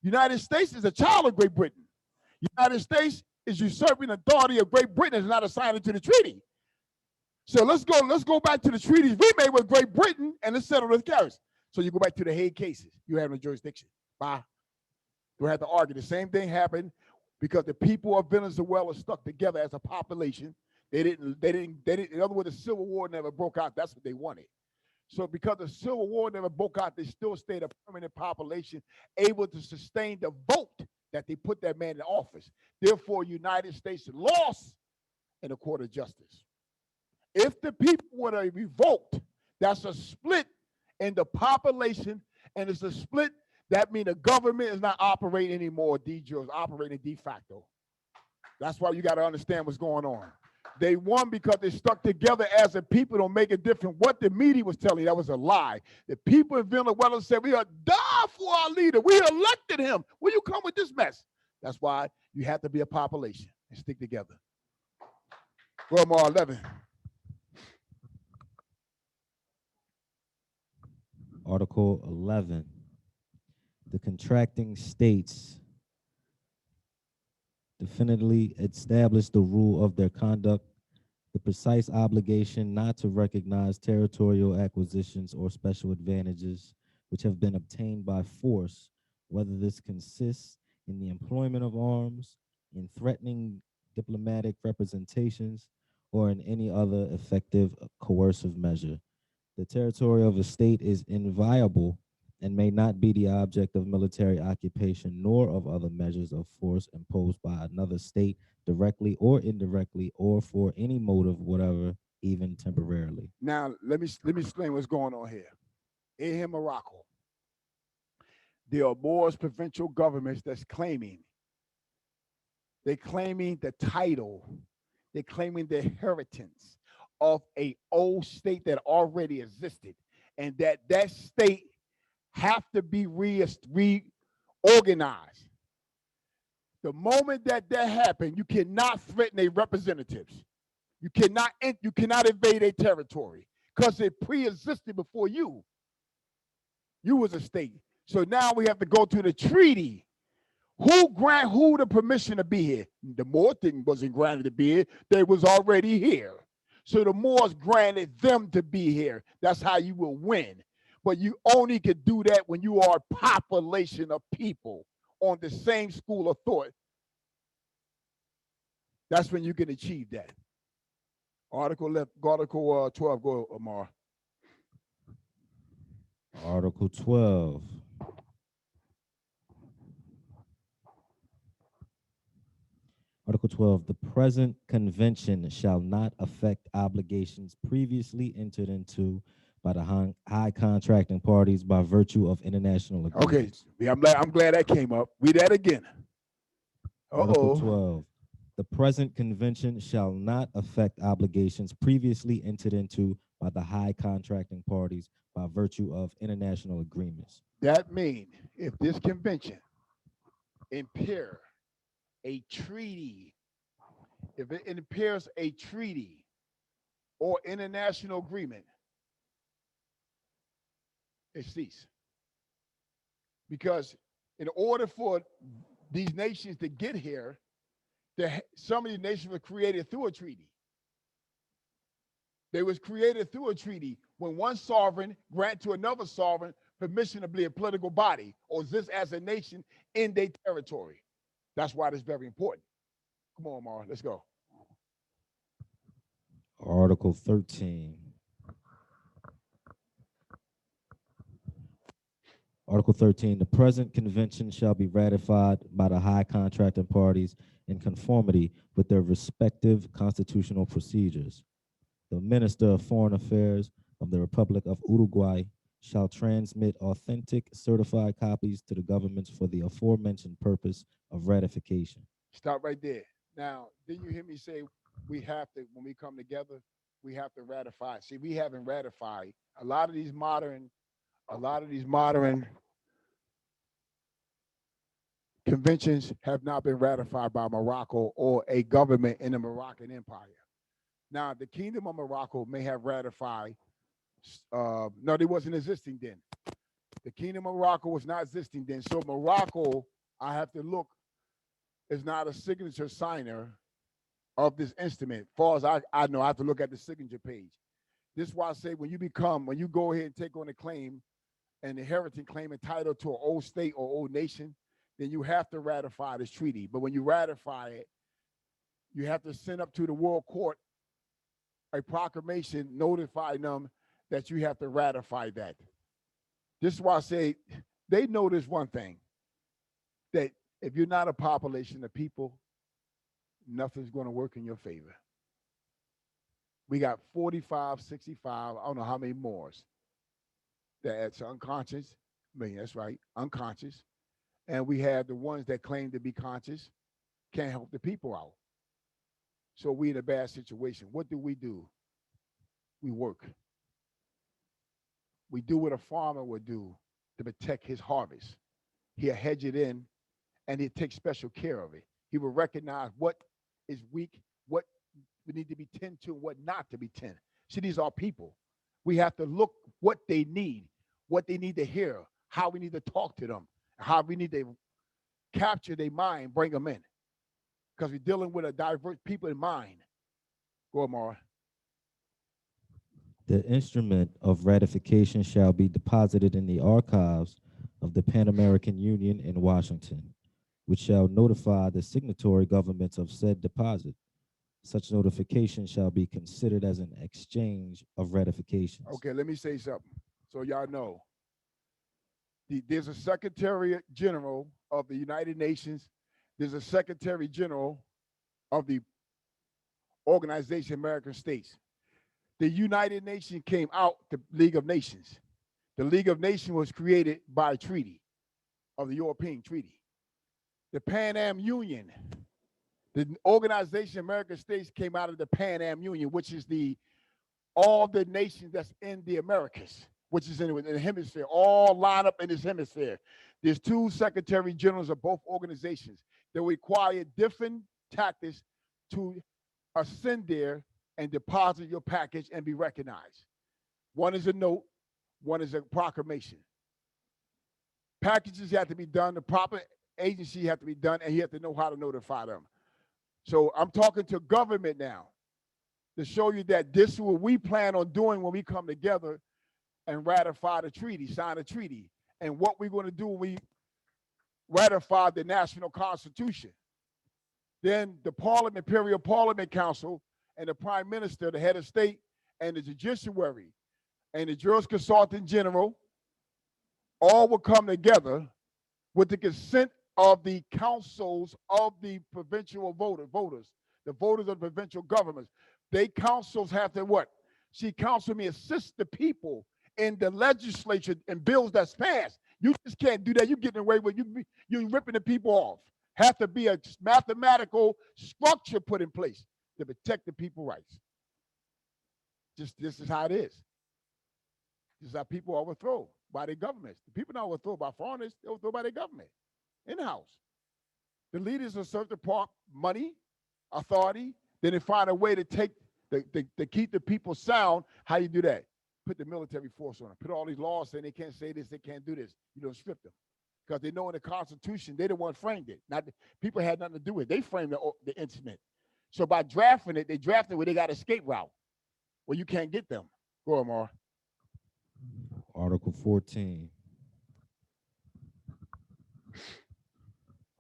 H: United States is a child of Great Britain. United States is usurping authority of Great Britain and is not assigned to the treaty. So let's go back to the treaties we made with Great Britain and let's settle this case. So you go back to the Hague cases. You have no jurisdiction. Bye. We have to argue. The same thing happened because the people of Venezuela stuck together as a population. They didn't, in other words, the Civil War never broke out. That's what they wanted. So because the Civil War never broke out, they still stayed a permanent population, able to sustain the vote that they put that man in office. Therefore, United States lost in the court of justice. If the people were to revolt, that's a split in the population, and it's a split that means the government is not operating anymore. De jure is operating de facto. That's why you got to understand what's going on. They won because they stuck together as a people. Don't make a difference what the media was telling you. That was a lie. The people in Venezuela said, we are die for our leader. We elected him. Will you come with this mess? That's why you have to be a population and stick together. Romar 11.
I: Article 11. The contracting states definitively establish the rule of their conduct, the precise obligation not to recognize territorial acquisitions or special advantages which have been obtained by force, whether this consists in the employment of arms, in threatening diplomatic representations, or in any other effective coercive measure. The territory of a state is inviolable and may not be the object of military occupation nor of other measures of force imposed by another state directly or indirectly or for any motive whatever, even temporarily.
H: Now, let me explain what's going on here. In here, Morocco, there are Moorish provincial governments that's claiming. They're claiming the title. They're claiming the inheritance of a old state that already existed, and that state have to be reorganized. The moment that happens, you cannot threaten their representatives. You cannot invade their territory because it pre-existed before you. You was a state. So now we have to go to the treaty. Who grant who the permission to be here? The Moors wasn't granted to be here. They was already here. So the Moors granted them to be here. That's how you will win. But you only could do that when you are a population of people on the same school of thought. That's when you can achieve that. Article 12, go, Amar.
I: Article 12. Article 12, the present convention shall not affect obligations previously entered into by the high contracting parties by virtue of international agreements.
H: Okay, yeah, I'm glad that came up. Read that again.
I: Article
H: Uh-oh.
I: 12, the present convention shall not affect obligations previously entered into by the high contracting parties by virtue of international agreements.
H: That means if this convention impair a treaty, if it impairs a treaty or international agreement, it ceases. Because in order for these nations to get here, some of these nations were created through a treaty. They was created through a treaty when one sovereign grant to another sovereign permission to be a political body or exist as a nation in their territory. That's why it's very important. Come on, Mara, let's go.
I: Article 13. Article 13, the present convention shall be ratified by the high contracting parties in conformity with their respective constitutional procedures. The Minister of Foreign Affairs of the Republic of Uruguay shall transmit authentic certified copies to the governments for the aforementioned purpose of ratification.
H: Stop right there. Now, didn't you hear me say we have to, when we come together, we have to ratify? See, we haven't ratified. A lot of these modern conventions have not been ratified by Morocco or a government in the Moroccan Empire. Now, the Kingdom of Morocco may have ratified. No, they wasn't existing then. The Kingdom of Morocco was not existing then. So Morocco, I have to look, is not a signature signer of this instrument. As far as I know, I have to look at the signature page. This is why I say when you go ahead and take on a claim, an inheriting claim entitled to an old state or old nation, then you have to ratify this treaty. But when you ratify it, you have to send up to the World Court a proclamation notifying them that you have to ratify that. This is why I say they know this one thing, that if you're not a population of people, nothing's going to work in your favor. We got 45, 65, I don't know how many more that's unconscious. I mean, that's right, unconscious. And we have the ones that claim to be conscious, can't help the people out. So we in a bad situation. What do? We work. We do what a farmer would do to protect his harvest. He'll hedge it in and he'll take special care of it. He will recognize what is weak, what we need to be tend to, and what not to be tend. See, these are people. We have to look what they need to hear, how we need to talk to them, how we need to capture their mind, bring them in. Because we're dealing with a diverse people in mind. Go ahead, Mara.
I: The instrument of ratification shall be deposited in the archives of the Pan American Union in Washington. which shall notify the signatory governments of said deposit. Such notification shall be considered as an exchange of ratifications.
H: Okay, let me say something so y'all know. There's a Secretary General of the United Nations. There's a Secretary General of the Organization of American States. The United Nations came out the League of Nations. The League of Nations was created by a treaty of the European Treaty. The Pan Am Union, the Organization of American States came out of the Pan Am Union, which is all the nations that's in the Americas, which is in the hemisphere, all line up in this hemisphere. There's two secretary generals of both organizations that require different tactics to ascend there and deposit your package and be recognized. One is a note, one is a proclamation. Packages have to be done, the proper agency have to be done, and you have to know how to notify them. So I'm talking to government now to show you that this is what we plan on doing when we come together and ratify the treaty, sign a treaty, and what we're going to do when we ratify the national constitution. Then the Parliament, Imperial Parliament Council, and the Prime Minister, the head of state, and the judiciary, and the Juris Consultant General, all will come together with the consent of the councils of the provincial voters, the voters of the provincial governments. They councils have to what? See, council may assist the people in the legislature and bills that's passed. You just can't do that. You're getting away with you're ripping the people off. Have to be a mathematical structure put in place to protect the people's rights. This is how it is. This is how people are overthrown by their governments. The people not overthrown by foreigners, they're overthrown by their government in the house. The leaders are served to part money, authority, then they find a way to take to keep the people sound. How you do that? Put the military force on them. Put all these laws saying they can't say this, they can't do this. You don't strip them. Because they know in the Constitution, they the one framed it. Not people had nothing to do with it. They framed the incident. So by drafting it, they drafted where they got escape route, where you can't get them. Go on, Mar.
I: Article 14.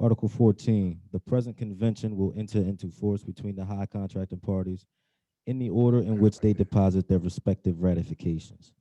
I: Article 14, the present convention will enter into force between the high contracting parties in the order in which they deposit their respective ratifications.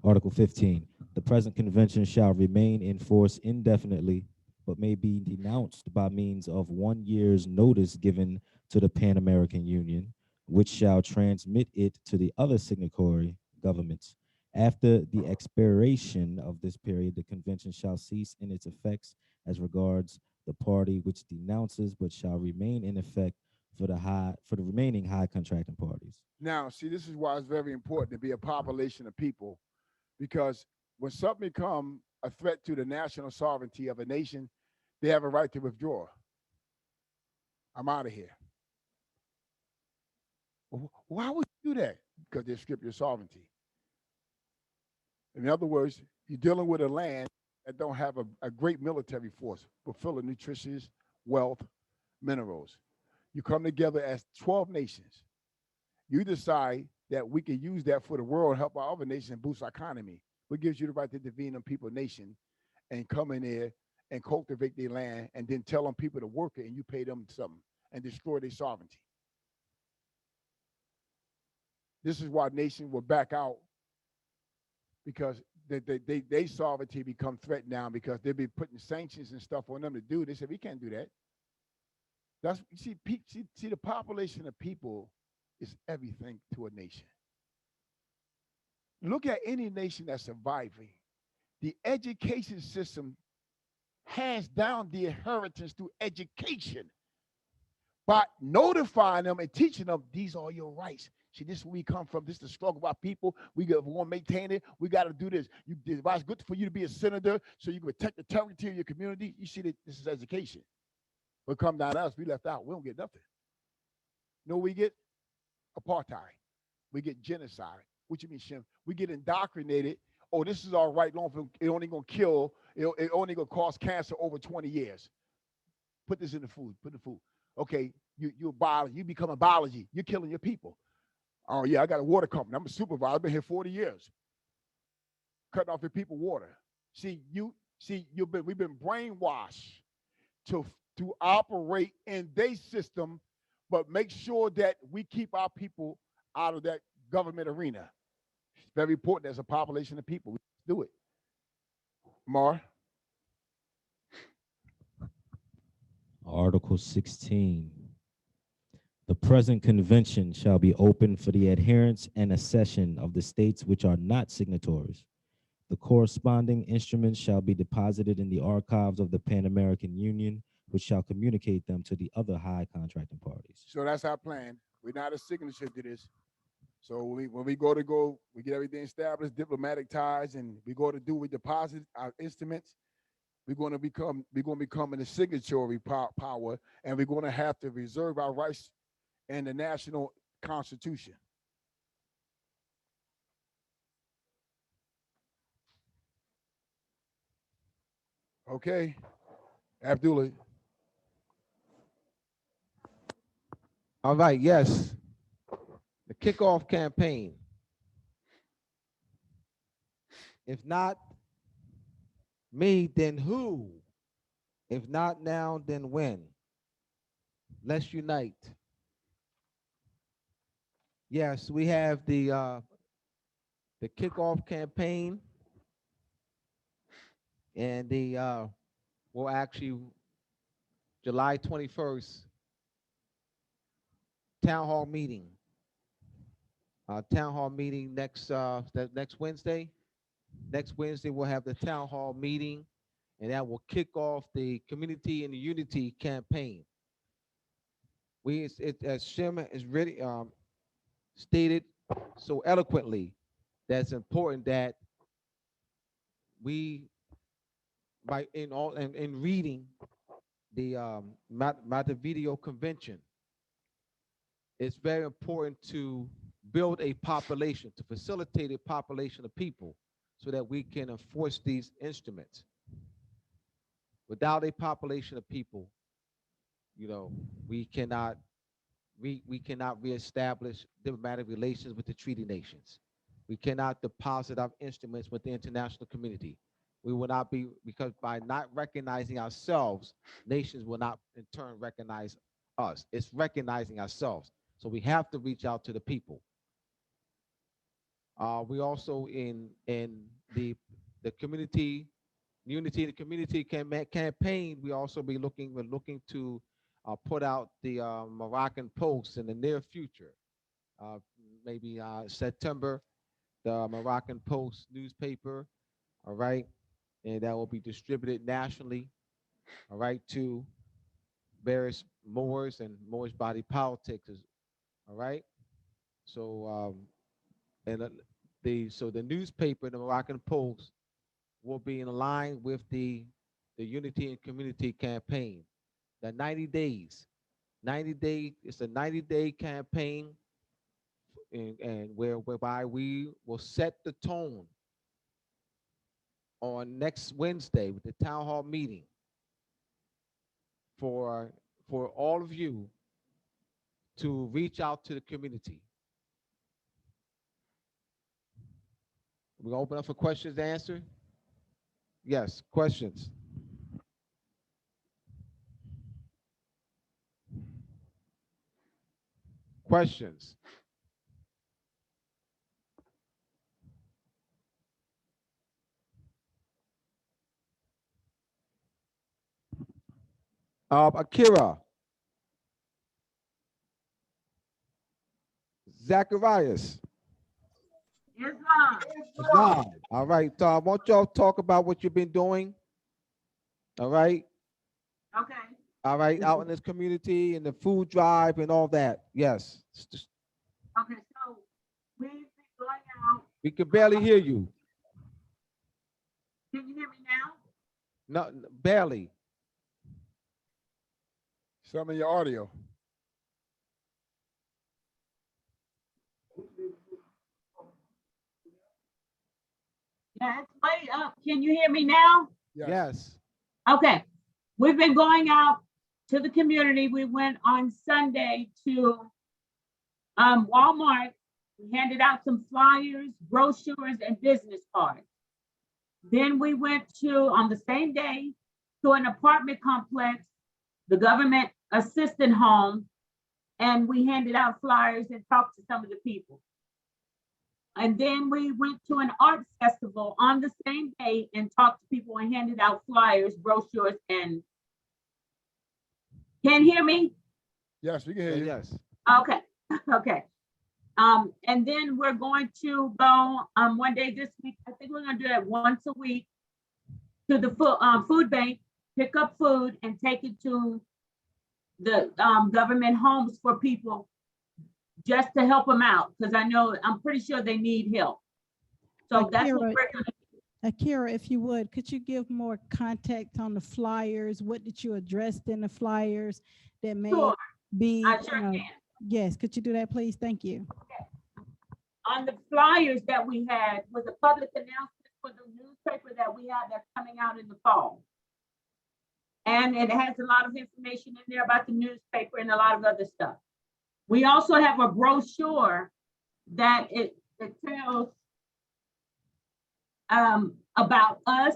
I: Article 15, the present convention shall remain in force indefinitely, but may be denounced by means of 1 year's notice given to the Pan American Union, which shall transmit it to the other signatory governments. After the expiration of this period, the convention shall cease in its effects as regards the party which denounces, but shall remain in effect for the remaining high contracting parties.
H: Now, see, this is why it's very important to be a population of people, because when something becomes a threat to the national sovereignty of a nation, they have a right to withdraw. I'm out of here. Why would you do that? Because they strip your sovereignty. In other words, you're dealing with a land that don't have a great military force, but full of nutritious wealth, minerals. You come together as 12 nations. You decide that we can use that for the world and help our other nations and boost our economy. What gives you the right to intervene in people nation and come in there and cultivate their land and then tell them people to work it and you pay them something and destroy their sovereignty? This is why nations will back out, because they sovereignty become threatened now because they've been putting sanctions and stuff on them to do. They said, we can't do that. That's see, the population of people is everything to a nation. Look at any nation that's surviving. The education system hands down the inheritance through education by notifying them and teaching them these are your rights. See, this is where we come from. This is the struggle of our people. We want to maintain it. We got to do this. It's good for you to be a senator so you can protect the territory of your community. You see that this is education. But come down to us, we left out. We don't get nothing. No, we get apartheid. We get genocide. What you mean, Shem? We get indoctrinated. Oh, this is our right. It only going to kill. It only going to cause cancer over 20 years. Put this in the food. Put the food. Okay, you become a biology. You're killing your people. Oh, yeah, I got a water company. I'm a supervisor. I've been here 40 years. cutting off your people water. We've been brainwashed to operate in their system, but make sure that we keep our people out of that government arena. It's very important as a population of people. We do it. Mar.
I: Article 16. The present convention shall be open for the adherence and accession of the states which are not signatories. The corresponding instruments shall be deposited in the archives of the Pan American Union, which shall communicate them to the other high contracting parties.
H: So that's our plan. We're not a signature to this. So when we we get everything established, diplomatic ties, and we deposit our instruments. We're going to become in a signatory power, and we're going to have to reserve our rights in the national constitution. Okay, Abdullah.
A: All right, yes. The kickoff campaign. If not me, then who? If not now, then when? Let's unite. Yes, we have the kickoff campaign, and well, actually July 21st town hall meeting. Town hall meeting next next Wednesday. Next Wednesday we'll have the town hall meeting, and that will kick off the community and the unity campaign. As Shim is really stated so eloquently, that's important that we in reading the Montevideo Convention, it's very important to build a population, to facilitate a population of people so that we can enforce these instruments. Without a population of people, we cannot reestablish diplomatic relations with the treaty nations. We cannot deposit our instruments with the international community. We will not be, because by not recognizing ourselves, nations will not in turn recognize us. It's recognizing ourselves. So we have to reach out to the people. We also in the community unity and the community campaign. We also we're looking to put out the Moroccan Post in the near future, maybe September. The Moroccan Post newspaper, all right, and that will be distributed nationally, all right, to various Moors and Moorish body politics, all right. So and the newspaper, the Moroccan Post, will be in line with the Unity and Community campaign. The 90 days, 90 day, it's a 90-day campaign, and whereby we will set the tone on next Wednesday with the town hall meeting for all of you to reach out to the community. We're gonna open up for questions and answer. Yes, questions. Questions. Akira. Zacharias.
C: Islam.
A: Islam. All right. So I want y'all to talk about what you've been doing. All right.
C: Okay.
A: All right. Out in this community and the food drive and all that. Yes.
C: Okay. So we've been going out.
A: We can barely hear you.
C: Can you hear me now?
A: No, barely.
H: Some of your audio.
C: Yeah, it's way up. Can you hear me now?
A: Yes.
C: Okay. We've been going out to the community. We went on Sunday to Walmart. We handed out some flyers, brochures, and business cards. Then we went to, on the same day, to an apartment complex, the government assistant home, and we handed out flyers and talked to some of the people. And then we went to an art festival on the same day and talked to people and handed out flyers, brochures, and can you hear me?
H: Yes, we can hear you.
A: Yes.
C: Okay, okay. And then we're going to go one day this week. I think we're gonna do that once a week to the food bank, pick up food and take it to the government homes for people just to help them out, because I'm pretty sure they need help. So that's what
J: Akira,
C: we're gonna do.
J: Akira, if you would, could you give more context on the flyers? What did you address in the flyers that may
C: Sure,
J: be,
C: I sure can.
J: yes, could you do that, please? Thank you.
C: On the flyers that we had was a public announcement for the newspaper that we have that's coming out in the fall. And it has a lot of information in there about the newspaper and a lot of other stuff. We also have a brochure that it tells about us,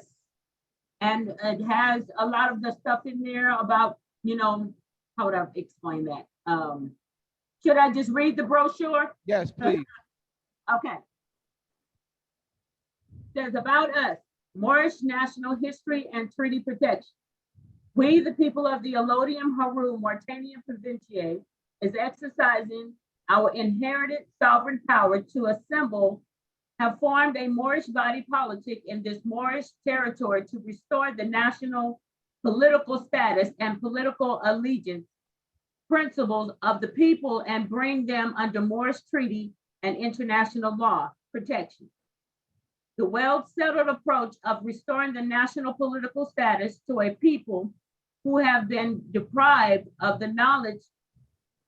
C: and it has a lot of the stuff in there about, how would I explain that? Should I just read the brochure?
A: Yes, please.
C: Okay. Says about us, Moorish national history and treaty protection. We, the people of the Allodium Haru Mauritania Provinciae, is exercising our inherited sovereign power to assemble, have formed a Moorish body politic in this Moorish territory to restore the national political status and political allegiance principles of the people and bring them under Moorish treaty and international law protection. The well-settled approach of restoring the national political status to a people who have been deprived of the knowledge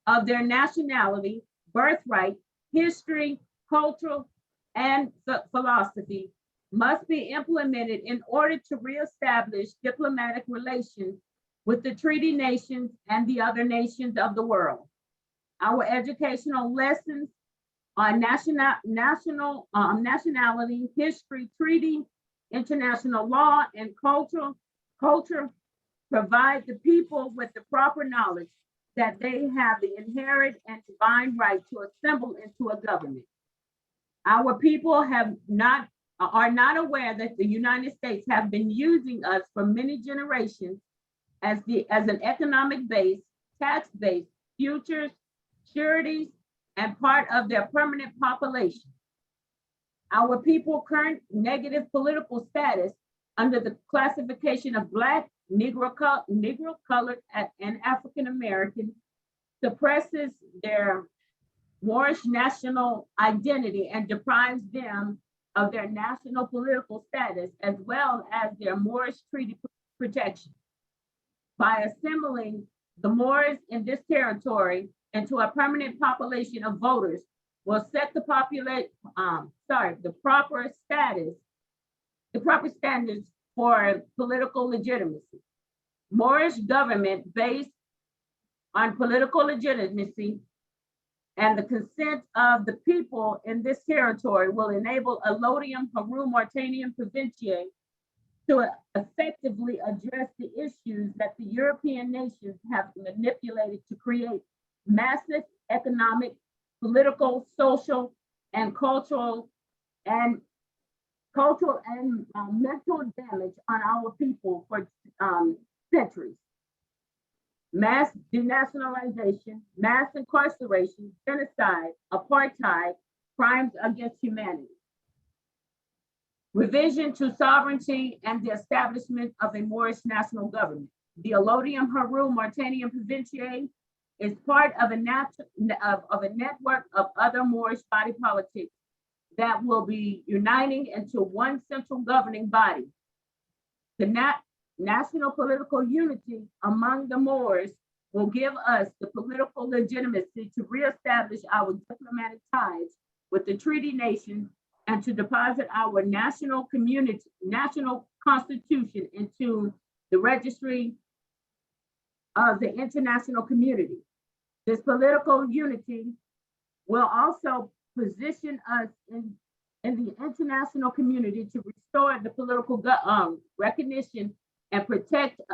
C: of their nationality, birthright, history, cultural, and philosophy must be implemented in order to reestablish diplomatic relations with the treaty nations and the other nations of the world. Our educational lessons on nationality, history, treaty, international law, and culture provide the people with the proper knowledge that they have the inherent and divine right to assemble into a government. Our people are not aware that the United States have been using us for many generations as an economic base, tax base, futures, sureties, and part of their permanent population. Our people current negative political status under the classification of Black, Negro colored, and African American suppresses their Moorish national identity and deprives them of their national political status as well as their Moorish treaty protection. By assembling the Moors in this territory into a permanent population of voters will set the proper standards for political legitimacy. Moorish government based on political legitimacy and the consent of the people in this territory will enable Allodium Haru Mauritanian Provinciae to effectively address the issues that the European nations have manipulated to create massive economic, political, social, and cultural mental damage on our people for centuries. Mass denationalization, mass incarceration, genocide, apartheid, crimes against humanity. Revision to sovereignty and the establishment of a Moorish national government. The Allodium Haru Mauritanian Provinciae is part of a network of other Moorish body politics that will be uniting into one central governing body. The national political unity among the Moors will give us the political legitimacy to reestablish our diplomatic ties with the treaty nations and to deposit our national constitution into the registry of the international community. This political unity will also position us in the international community to restore the political recognition and protection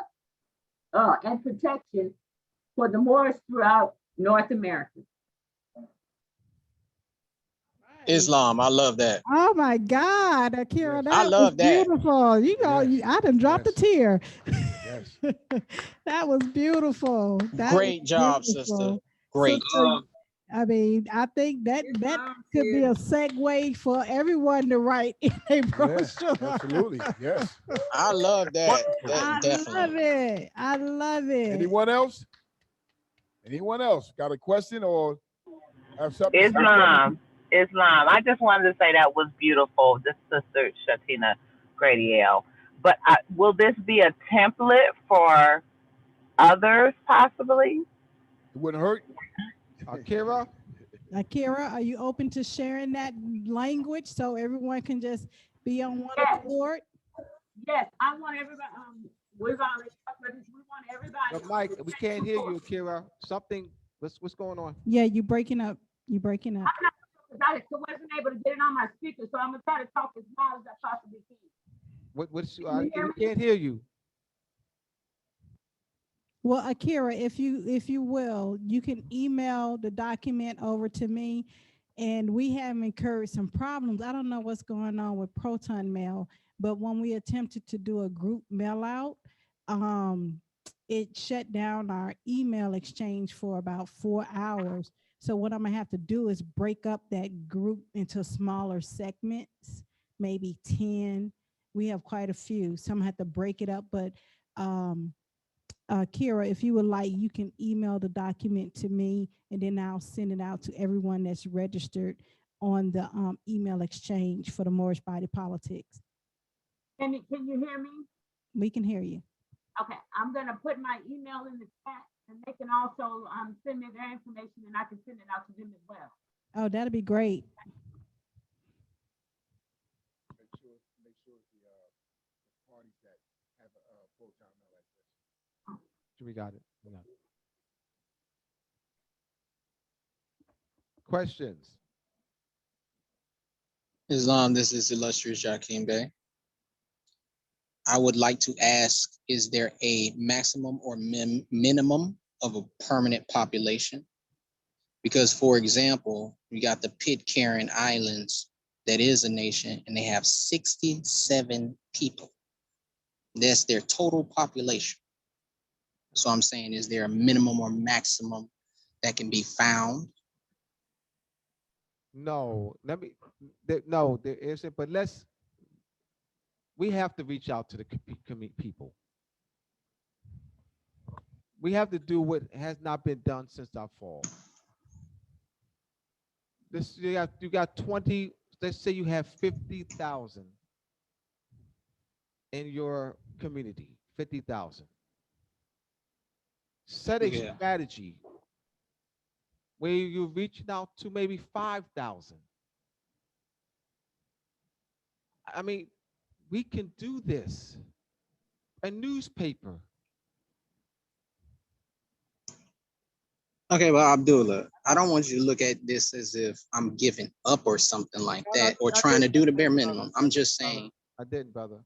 C: for the Moorish throughout North America.
K: Islam. I love that.
J: Oh my God, Akira,
H: Yes.
J: that
K: I
J: was
K: love that.
J: beautiful. You know,
H: Yes.
J: I done dropped a
H: Yes.
J: tear.
H: Yes.
J: That was beautiful. That was
K: Great job, sister.
J: beautiful.
K: Great.
J: Sister, I mean, I think that could be a segue for everyone to write in a
H: Yes.
J: brochure.
H: Absolutely. Yes.
K: I love that.
J: I love
K: Definitely.
J: it. I love it.
H: Anyone else? Anyone else got a question or have something?
L: Islam. I just wanted to say that was beautiful. This sister Shatina Gradiel. But will this be a template for others possibly?
H: It wouldn't hurt.
A: Akira,
J: Akira, are you open to sharing that language so everyone can just be on one
C: Yes.
J: accord?
C: Yes, I want everybody. We want everybody.
A: but Mike, we can't hear you, Akira. Something. What's going on?
J: Yeah, you breaking up. You breaking up.
C: I wasn't able to get it on my speaker, so I'm gonna try to talk as loud as I possibly can.
A: What's
C: Can you hear
A: we
C: me?
A: can't hear you.
J: Well, Akira, if you will, you can email the document over to me. And we have incurred some problems. I don't know what's going on with Proton Mail, but when we attempted to do a group mail out, it shut down our email exchange for about 4 hours. So what I'm gonna have to do is break up that group into smaller segments, maybe 10. We have quite a few. So I'm gonna have to break it up, but Kira, if you would like, you can email the document to me and then I'll send it out to everyone that's registered on the email exchange for the Moorish Body Politics.
C: Can you hear me?
J: We can hear you.
C: Okay, I'm gonna put my email in the chat, and they can also send me their information, and I can send it out to them as well.
J: Oh, that'd be great.
H: Make sure the parties that have a full-time mail address.
A: We got it. We got it. Questions?
K: Islam, this is illustrious Jakeem Bey. I would like to ask, is there a maximum or minimum of a permanent population? Because, for example, we got the Pitcairn Islands, that is a nation, and they have 67 people. That's their total population. So I'm saying, is there a minimum or maximum that can be found?
A: No. There isn't. But we have to reach out to the people. We have to do what has not been done since our fall. You got 20. Let's say you have 50,000 in your community. 50,000. Set a strategy where you're reaching out to maybe 5,000. I mean, we can do this. A newspaper.
K: Okay, well, Abdullah, I don't want you to look at this as if I'm giving up or something like that, or trying to do the bare minimum. I'm just saying.
A: I didn't, brother.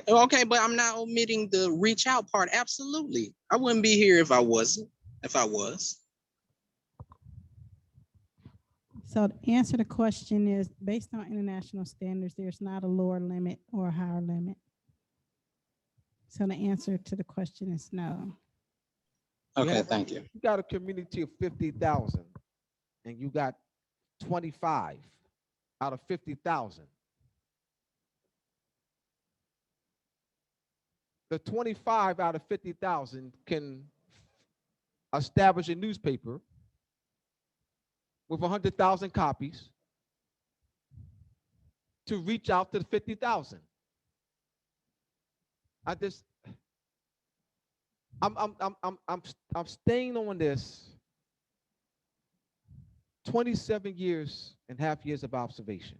K: Okay, but I'm not omitting the reach out part. Absolutely. I wouldn't be here if I wasn't, if I was.
J: So the answer to the question is, based on international standards, there's not a lower limit or a higher limit. So the answer to the question is no.
K: Okay, thank you.
A: You got a community of 50,000 and you got 25 out of 50,000. The 25 out of 50,000 can establish a newspaper with 100,000 copies to reach out to the 50,000. I'm staying on this 27 years and half years of observation.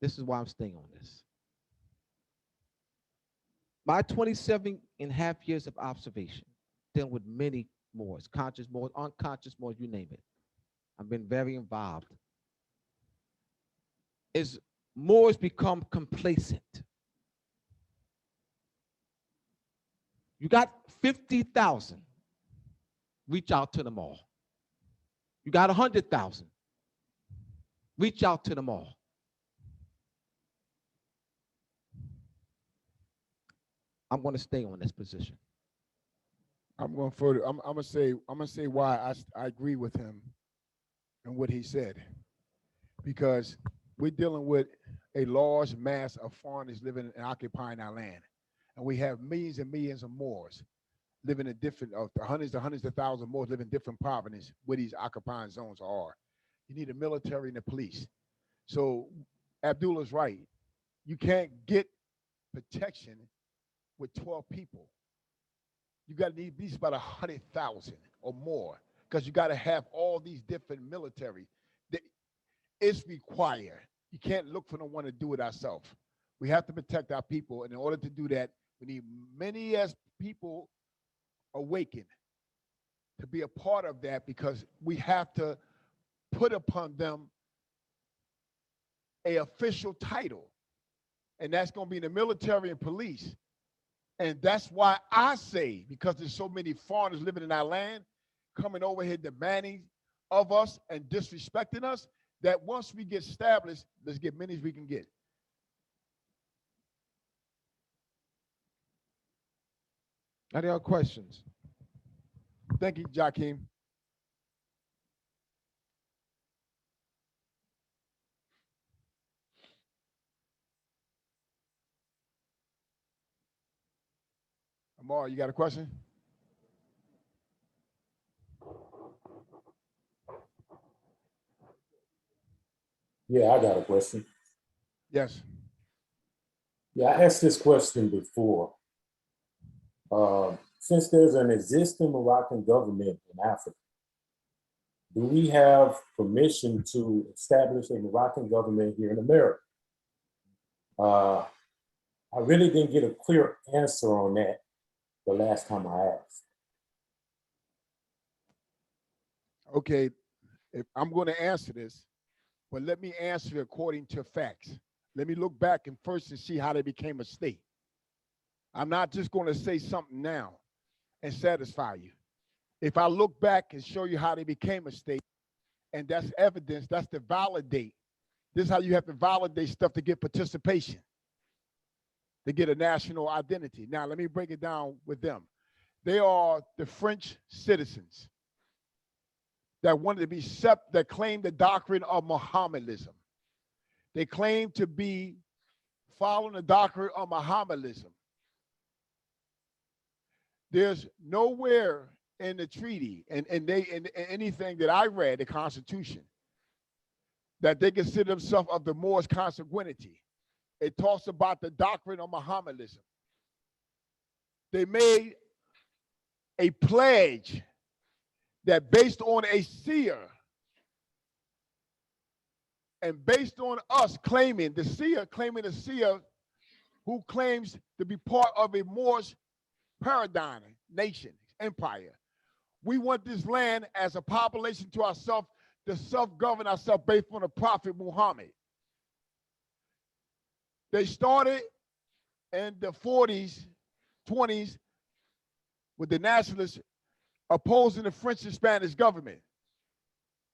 A: This is why I'm staying on this. My 27 and a half years of observation, dealing with many Moors, conscious Moors, unconscious Moors, you name it. I've been very involved. is Moors become complacent. You got 50,000, reach out to them all. You got 100,000, reach out to them all. I'm going to stay on this position.
H: I'm going further. I'm gonna say why I agree with him and what he said, because we're dealing with a large mass of foreigners living and occupying our land, and we have millions and millions of Moors living in different hundreds of thousands of Moors living in different provinces where these occupying zones are. You need a military and a police. So Abdullah's right. You can't get protection with 12 people. You got to need at least about 100,000 or more, because you got to have all these different military. It's required. You can't look for no one to do it ourselves. We have to protect our people, and in order to do that, we need many as people awaken to be a part of that, because we have to put upon them a official title, and that's going to be the military and police. And that's why I say, because there's so many foreigners living in our land, coming over here demanding of us and disrespecting us, that once we get established, let's get many as we can get.
A: Any other questions?
H: Thank you, Jakeem. Amar, you got a question?
M: Yeah, I got a question.
H: Yes.
M: Yeah, I asked this question before. Since there's an existing Moroccan government in Africa, do we have permission to establish a Moroccan government here in America? I really didn't get a clear answer on that the last time I asked.
H: Okay, if I'm going to answer this, but let me answer it according to facts. Let me look back and first and see how they became a state. I'm not just going to say something now and satisfy you. If I look back and show you how they became a state, and that's evidence, that's to validate. This is how you have to validate stuff to get participation, to get a national identity. Now, let me break it down with them. They are the French citizens that wanted to be that claimed the doctrine of Mohammedanism. They claim to be following the doctrine of Mohammedanism. There's nowhere in the treaty and anything that I read, the Constitution, that they consider themselves of the Moorish consanguinity. It talks about the doctrine of Mohammedanism. They made a pledge that based on a seer and based on us claiming a seer who claims to be part of a Moorish paradigm, nation, empire. We want this land as a population to ourselves to self-govern ourselves based on the Prophet Muhammad. They started in the 40s, 20s with the nationalists opposing the French and Spanish government,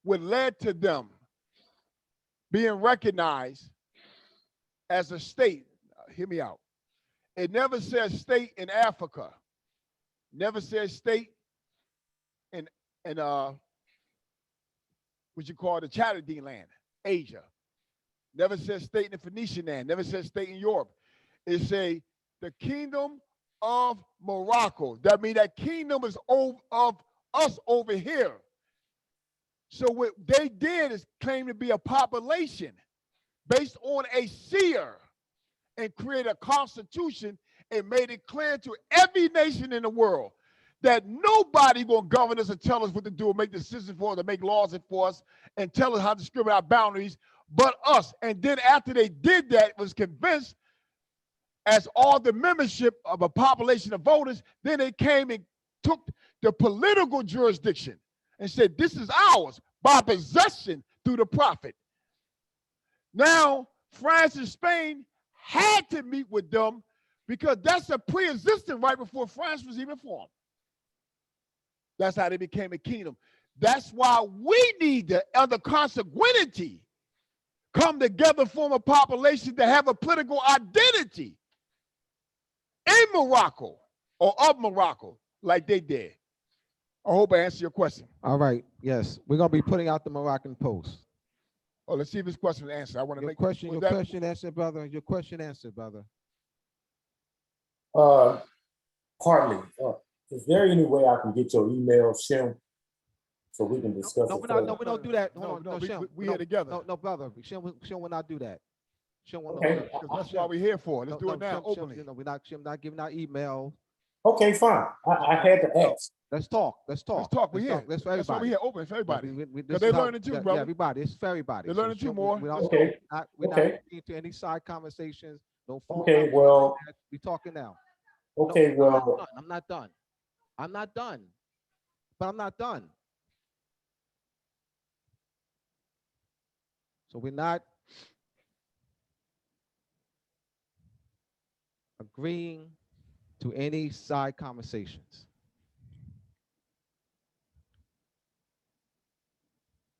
H: what led to them being recognized as a state. Hear me out. It never says state in Africa. Never says state in what you call the Chaldean land, Asia. Never says state in the Phoenician land. Never says state in Europe. It say the kingdom of Morocco. That means that kingdom is of us over here. So what they did is claim to be a population based on a seer and create a constitution and made it clear to every nation in the world that nobody gonna govern us and tell us what to do and make decisions for us, to make laws for us and tell us how to discriminate our boundaries, but us. And then after they did that, was convinced as all the membership of a population of voters, then they came and took the political jurisdiction and said, this is ours by possession through the prophet. Now, France and Spain had to meet with them because that's a pre-existing right before France was even formed. That's how they became a kingdom. That's why we need to, under consanguinity, come together, form a population to have a political identity in Morocco or of Morocco, like they did. I hope I answered your question.
A: All right. Yes, we're gonna be putting out the Moroccan Post.
H: Oh, let's see if this question is answered. I want to
A: Your
H: make
A: question. Your
H: that,
A: question answered, brother. Your question answered, brother.
M: Partly. Is there any way I can get your email, Shem, so we can discuss
A: No,
M: it
A: we're not.
M: further?
A: No, we don't do that. Hold on,
H: no,
A: Shem.
H: we here together.
A: No, brother. Shem will not do that. Shem will
M: Okay.
A: not.
H: That's why we're here for. Let's do it now,
A: Shem,
H: openly.
A: we're not. Shem not giving out email.
M: Okay, fine. I had to ask.
A: Let's talk. Let's talk.
H: Let's talk. We're here.
A: That's for everybody.
H: That's why we're here, open for everybody.
A: This
H: Because they're
A: is how-
H: learning too,
A: yeah,
H: brother.
A: Yeah, everybody. It's for everybody.
H: They're learning too more.
M: Okay.
A: We're not
M: Okay.
A: into any side conversations. No phone.
M: Okay,
A: numbers,
M: well.
A: we're talking now.
M: Okay,
A: No,
M: well.
A: I'm not done. I'm not done. But I'm not done. So we're not agreeing to any side conversations.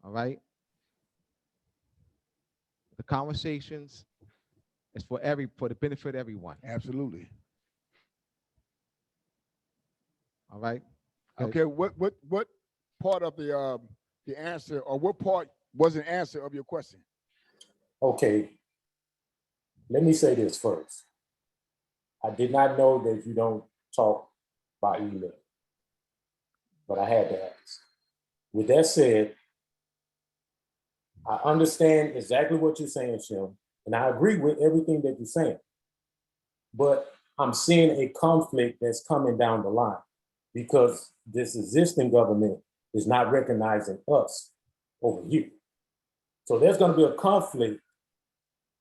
A: All right? The conversations is for the benefit of everyone.
H: Absolutely.
A: All right?
H: Okay, what part of the answer, or what part was an answer of your question?
M: Okay. Let me say this first. I did not know that you don't talk by email, but I had to ask. With that said, I understand exactly what you're saying, Shem, and I agree with everything that you're saying. But I'm seeing a conflict that's coming down the line because this existing government is not recognizing us over here. So there's going to be a conflict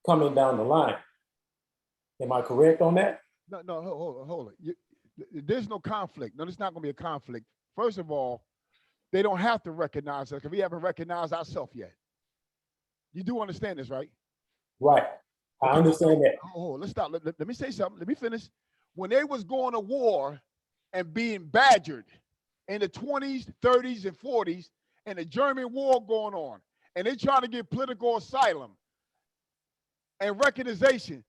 M: coming down the line. Am I correct on that?
H: No, hold on. There's no conflict. No, there's not going to be a conflict. First of all, they don't have to recognize us because we haven't recognized ourselves yet. You do understand this, right?
M: Right. I understand that.
H: Let's stop. Let me say something. Let me finish. When they was going to war and being badgered in the 20s, 30s, and 40s, and the German war going on, and they trying to get political asylum and recognition,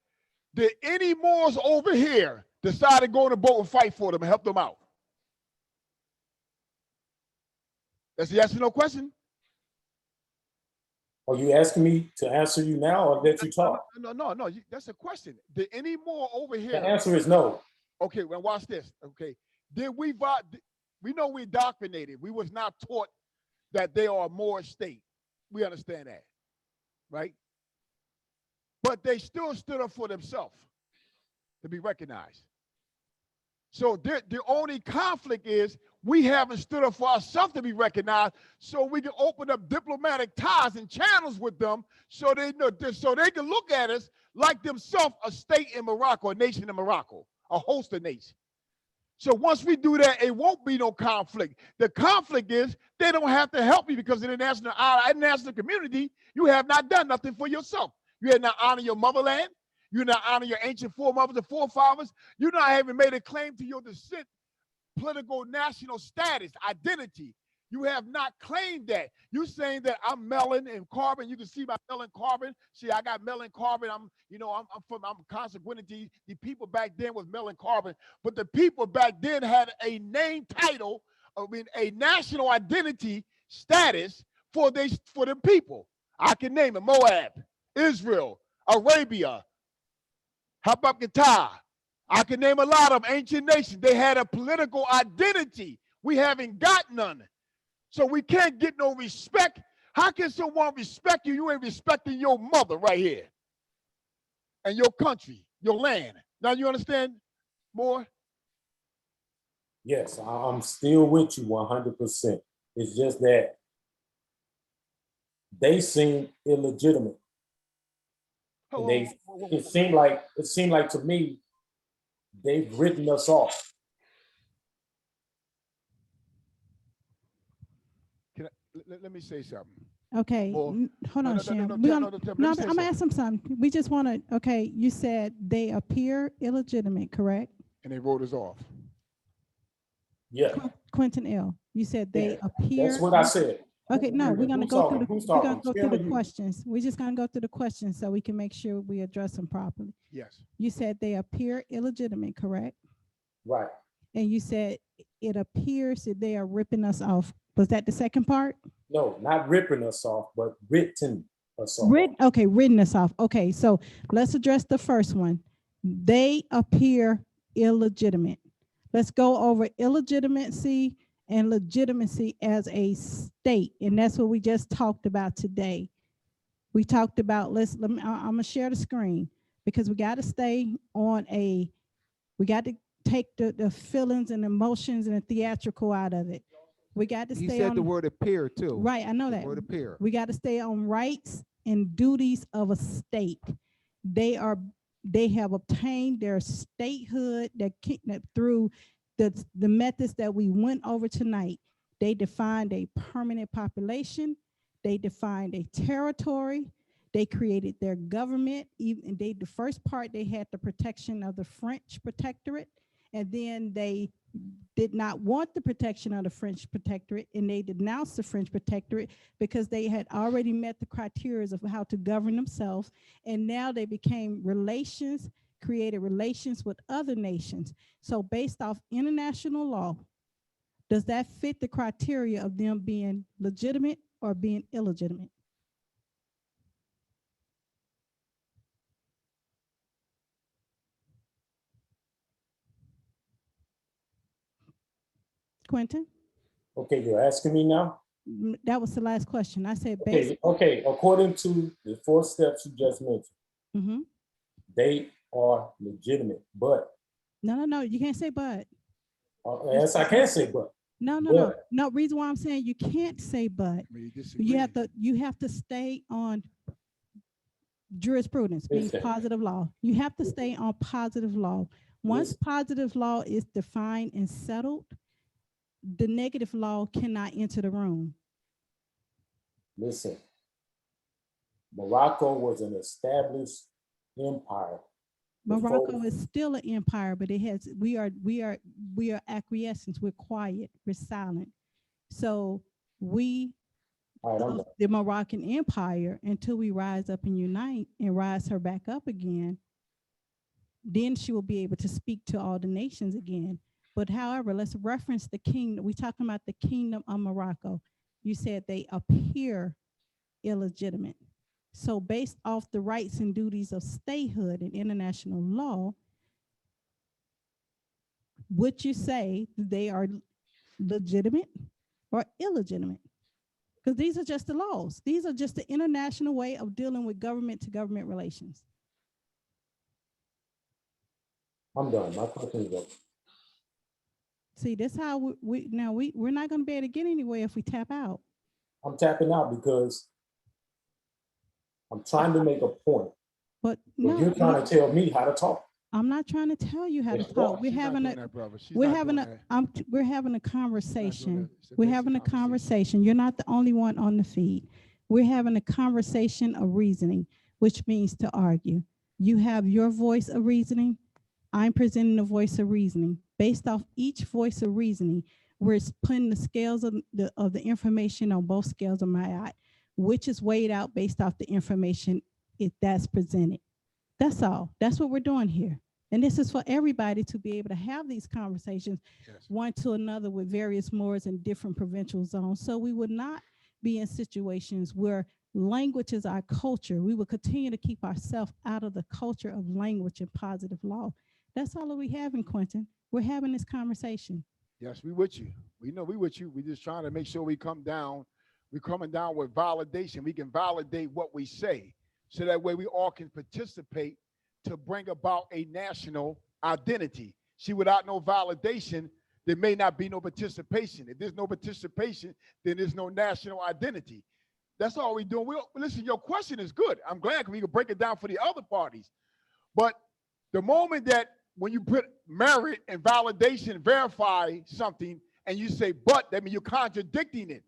H: did any Moors over here decide to go on a boat and fight for them and help them out? That's a yes or no question?
M: Are you asking me to answer you now or let you talk?
H: No. That's a question. Did any more over here?
M: The answer is no.
H: Okay, well, watch this. Okay. We know we indoctrinated. We was not taught that they are a Moorish state. We understand that, right? But they still stood up for themselves to be recognized. So the only conflict is we haven't stood up for ourselves to be recognized, so we can open up diplomatic ties and channels with them, so they know this, so they can look at us like themselves a state in Morocco, a nation in Morocco, a host of nation. So once we do that, it won't be no conflict. The conflict is they don't have to help you because in the international community, you have not done nothing for yourself. You have not honored your motherland. You not honor your ancient foremothers and forefathers. You not having made a claim to your descent, political, national status, identity. You have not claimed that. You saying that I'm melon and carbon. You can see my melon carbon. See, I got melon carbon. I'm consanguinity. The people back then was melon carbon, but the people back then had a name title, a national identity status for the people. I can name it: Moab, Israel, Arabia. How about Qatar? I can name a lot of ancient nations. They had a political identity. We haven't got none. So we can't get no respect. How can someone respect you? You ain't respecting your mother right here. And your country, your land. Now you understand more?
M: Yes, I'm still with you 100%. It's just that they seem illegitimate. And it seemed like to me, they've written us off.
H: Let me say something.
J: Okay,
H: Or
J: hold
H: no,
J: on,
H: no, no, no,
J: Shem.
H: no,
J: We're
H: tell-
J: gonna,
H: no, no, tell- let
J: no,
H: me
J: I'm
H: say
J: gonna
H: something.
J: ask them something. We just want to, okay, you said they appear illegitimate, correct?
H: And they wrote us off.
M: Yeah,
J: Quentin L., you said they
M: yeah,
J: appear.
M: that's what I said.
J: Okay, no, we're gonna
M: Who's
J: go through
M: talking?
J: the,
M: Who's
J: we're gonna
M: talking?
J: go
M: Shem
J: through
M: or
J: the
M: you?
J: questions. We're just gonna go through the questions so we can make sure we address them properly.
H: Yes.
J: You said they appear illegitimate, correct?
M: Right.
J: And you said it appears that they are ripping us off. Was that the second part?
M: No, not ripping us off, but written us off.
J: Written us off. Okay, so let's address the first one. They appear illegitimate. Let's go over illegitimacy and legitimacy as a state, and that's what we just talked about today. We talked about, I'm gonna share the screen because we got to stay on we got to take the feelings and emotions and the theatrical out of it. We got to
A: He
J: stay
A: said
J: on
A: the word appear too.
J: right. I know
A: The
J: that.
A: word appear.
J: We got to stay on rights and duties of a state. They have obtained their statehood that through the methods that we went over tonight. They defined a permanent population. They defined a territory. They created their government. Even the first part, they had the protection of the French protectorate, and then they did not want the protection of the French protectorate, and they denounced the French protectorate because they had already met the criteria of how to govern themselves, and now they became created relations with other nations. So based off international law, does that fit the criteria of them being legitimate or being illegitimate? Quentin?
M: Okay, you're asking me now?
J: That was the last question. I said
M: Okay, okay. According to the 4 steps you just mentioned, they are legitimate, but
J: No, you can't say but.
M: yes, I can say but.
J: No. Reason why I'm saying you can't say but. You have to stay on jurisprudence, means positive law. You have to stay on positive law. Once positive law is defined and settled, the negative law cannot enter the room.
M: Listen, Morocco was an established empire.
J: Morocco is still an empire, but we are acquiescence. We're quiet. We're silent. So we love the Moroccan Empire until we rise up and unite and rise her back up again. Then she will be able to speak to all the nations again. But however, let's reference the kingdom. We're talking about the kingdom of Morocco. You said they appear illegitimate. So based off the rights and duties of statehood and international law, would you say they are legitimate or illegitimate? Because these are just the laws. These are just the international way of dealing with government to government relations.
M: I'm done. My question is over.
J: See, that's how we're not going to be able to get anywhere if we tap out.
M: I'm tapping out because I'm trying to make a point.
J: But
M: no, you're trying to tell me how to talk.
J: I'm not trying to tell you how to talk. We're having a conversation. We're having a conversation. You're not the only one on the feed. We're having a conversation of reasoning, which means to argue. You have your voice of reasoning. I'm presenting a voice of reasoning. Based off each voice of reasoning, we're putting the scales of the information on both scales of my eye, which is weighed out based off the information that's presented. That's all. That's what we're doing here. And this is for everybody to be able to have these conversations, one to another with various Moors in different provincial zones. So we would not be in situations where language is our culture. We will continue to keep ourselves out of the culture of language and positive law. That's all that we have in Quentin. We're having this conversation.
H: Yes, we with you. We know we with you. We're just trying to make sure we come down. We're coming down with validation. We can validate what we say. So that way we all can participate to bring about a national identity. See, without no validation, there may not be no participation. If there's no participation, then there's no national identity. That's all we're doing. Listen, your question is good. I'm glad we can break it down for the other parties. But the moment that when you put merit and validation, verify something, and you say but, that means you're contradicting it.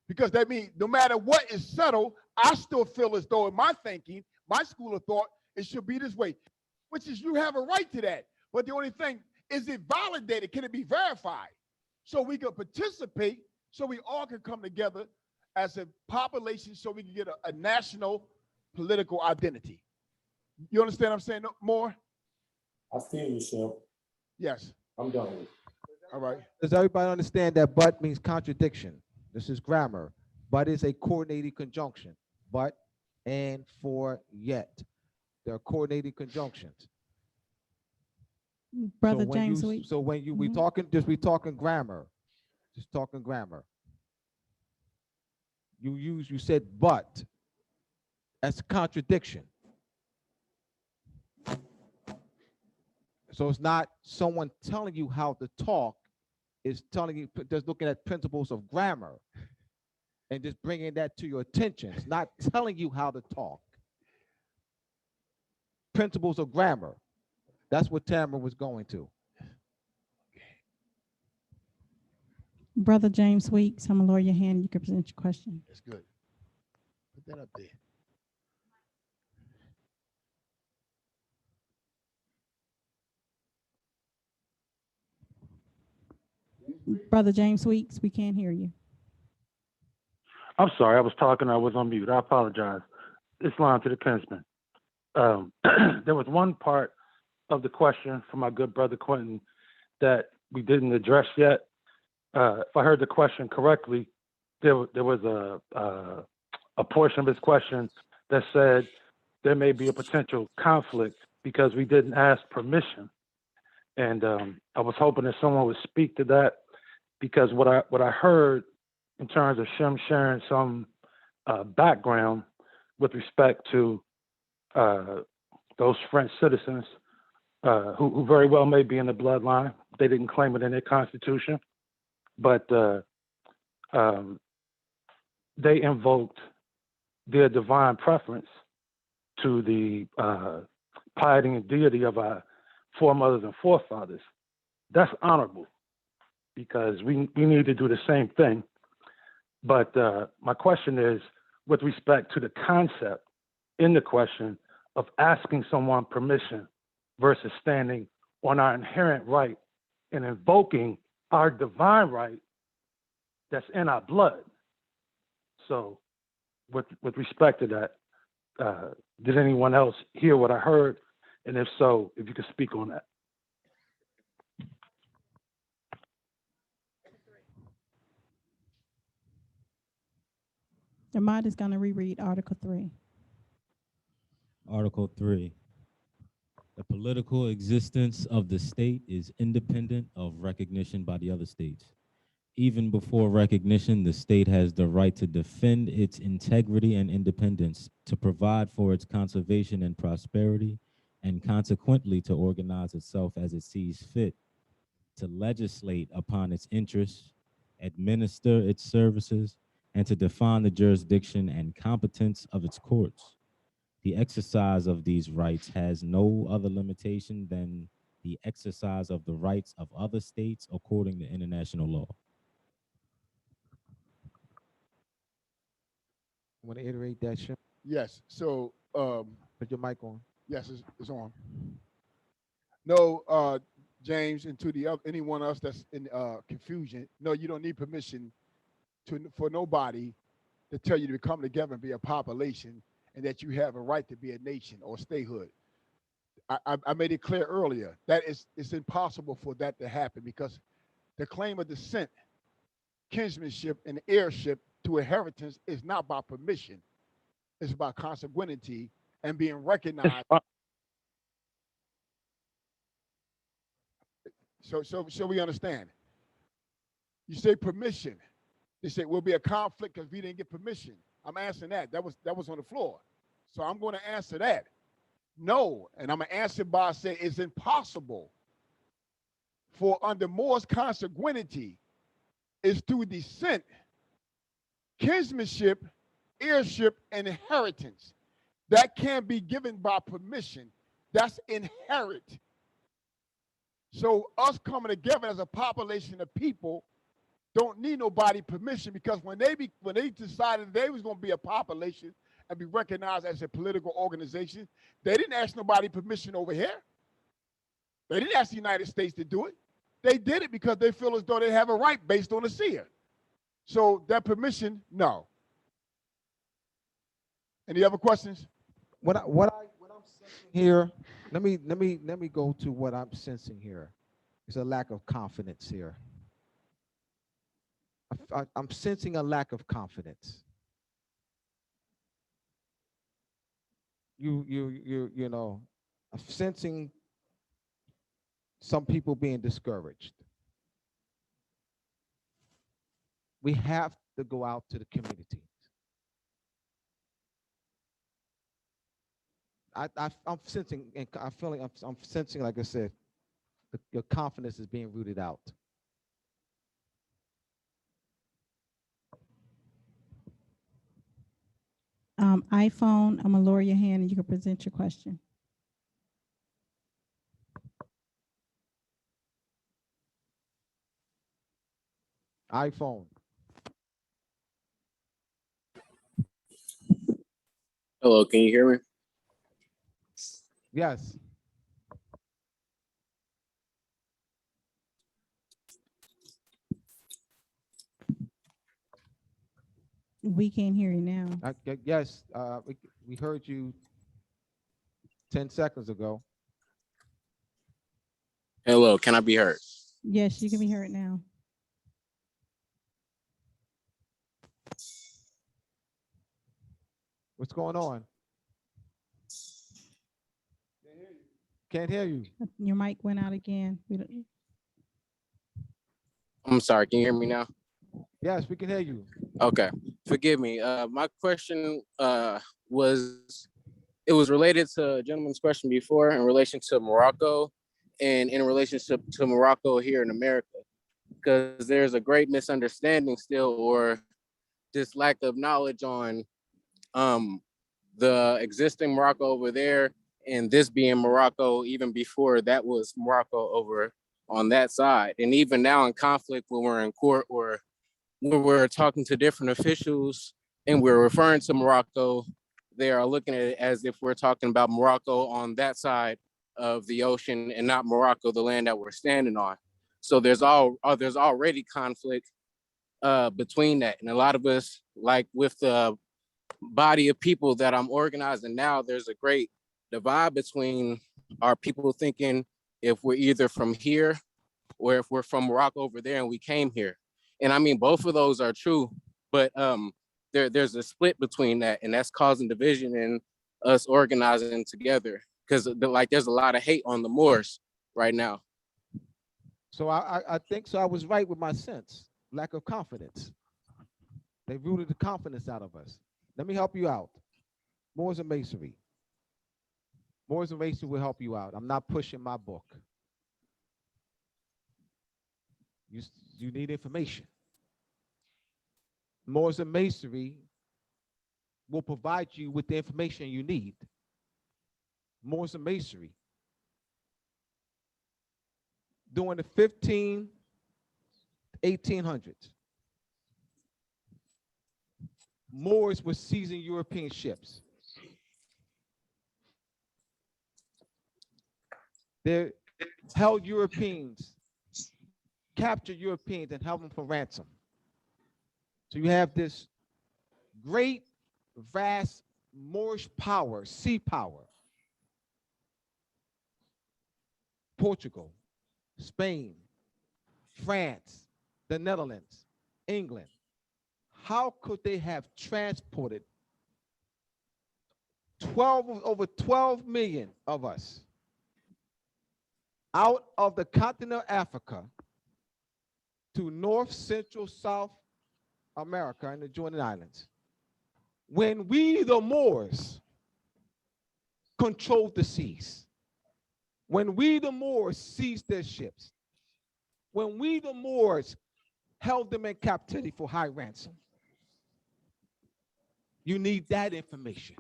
H: Because that means no matter what is settled, I still feel as though in my thinking, my school of thought, it should be this way, which is you have a right to that. But the only thing, is it validated? Can it be verified? So we can participate, so we all can come together as a population so we can get a national political identity. You understand what I'm saying more?
M: I feel you, Shemp.
H: Yes.
M: I'm done with it.
H: All right.
A: Does everybody understand that but means contradiction? This is grammar. But is a coordinated conjunction. But, and, for, yet. They're coordinated conjunctions.
J: Brother
A: when
J: James
A: you,
J: Weeks.
A: so when you we
J: Mhm.
A: talking, we talking grammar. Just talking grammar. You said but. That's contradiction. So it's not someone telling you how to talk. It's telling you, just looking at principles of grammar and just bringing that to your attention. It's not telling you how to talk. Principles of grammar. That's what Tamara was going to.
J: Brother James Weeks, I'm gonna lower your hand. You can present your question.
H: That's good. Put that up there.
J: Brother James Weeks, we can't hear you.
N: I'm sorry, I was talking, I was on mute. I apologize. Islam to the Kinsman. There was one part of the question from my good brother Quentin that we didn't address yet. If I heard the question correctly, there was a portion of his question that said there may be a potential conflict because we didn't ask permission. And I was hoping that someone would speak to that, because what I heard in terms of Shem sharing some background with respect to those French citizens who very well may be in the bloodline. They didn't claim it in their constitution, but they invoked their divine preference to the piety and deity of our foremothers and forefathers. That's honorable, because we need to do the same thing. But my question is, with respect to the concept in the question of asking someone permission versus standing on our inherent right and invoking our divine right that's in our blood. So with respect to that, did anyone else hear what I heard? And if so, if you could speak on that.
J: The mod is going to reread Article 3.
I: Article 3. The political existence of the state is independent of recognition by the other states. Even before recognition, the state has the right to defend its integrity and independence, to provide for its conservation and prosperity, and consequently to organize itself as it sees fit, to legislate upon its interests, administer its services, and to define the jurisdiction and competence of its courts. The exercise of these rights has no other limitation than the exercise of the rights of other states according to international law.
A: Want to iterate that, Shem?
H: Yes. So
A: put your mic on.
H: Yes, it's on. No, James, and to the other anyone else that's in confusion, no, you don't need permission for nobody to tell you to come together and be a population, and that you have a right to be a nation or statehood. I made it clear earlier that it's impossible for that to happen, because the claim of descent, kinsmanship, and heirship to inheritance is not by permission. It's about consanguinity and being recognized. So we understand. You say permission. They say will be a conflict because we didn't get permission. I'm answering that. That was on the floor. So I'm going to answer that. No, and I'm going to answer by saying it's impossible for under Moore's consanguinity is through descent, kinsmanship, heirship, and inheritance. That can't be given by permission. That's inherent. So us coming together as a population of people don't need nobody permission, because when they decided they was going to be a population and be recognized as a political organization, they didn't ask nobody permission over here. They didn't ask the United States to do it. They did it because they feel as though they have a right based on the seer. So that permission, no. Any other questions?
A: What I'm sensing here, let me go to what I'm sensing here. It's a lack of confidence here. I'm sensing a lack of confidence. You know, I'm sensing some people being discouraged. We have to go out to the community. I'm sensing, and I'm feeling, I'm sensing, like I said, your confidence is being rooted out.
J: iPhone, I'm gonna lower your hand and you can present your question.
A: iPhone.
O: Hello, can you hear me?
A: Yes.
J: We can't hear you now.
A: Yes, we heard you 10 seconds ago.
O: Hello, can I be heard?
J: Yes, you can be heard now.
A: What's going on? Can't hear you.
J: Your mic went out again.
O: I'm sorry, can you hear me now?
A: Yes, we can hear you.
O: Okay, forgive me. My question was, it was related to a gentleman's question before in relation to Morocco and in relationship to Morocco here in America, because there's a great misunderstanding still, or this lack of knowledge on the existing Morocco over there and this being Morocco even before that was Morocco over on that side. And even now in conflict when we're in court or when we're talking to different officials and we're referring to Morocco, they are looking at it as if we're talking about Morocco on that side of the ocean and not Morocco, the land that we're standing on. So there's already conflict between that. And a lot of us, like with the body of people that I'm organizing now, there's a great divide between our people thinking if we're either from here or if we're from Morocco over there and we came here. And I mean, both of those are true, but there's a split between that, and that's causing division in us organizing together, because like there's a lot of hate on the Moors right now.
A: So I think so. I was right with my sense. Lack of confidence. They rooted the confidence out of us. Let me help you out. Moors and Masonry. Moors and Masonry will help you out. I'm not pushing my book. You need information. Moors and Masonry will provide you with the information you need. Moors and Masonry. During the 1800s, Moors were seizing European ships. They held Europeans, captured Europeans, and held them for ransom. So you have this great, vast Moorish power, sea power. Portugal, Spain, France, the Netherlands, England. How could they have transported over 12 million of us out of the continent of Africa to North, Central, South America and the Jordan Islands, when we, the Moors, controlled the seas, when we, the Moors, seized their ships, when we, the Moors, held them in captivity for high ransom? You need that information.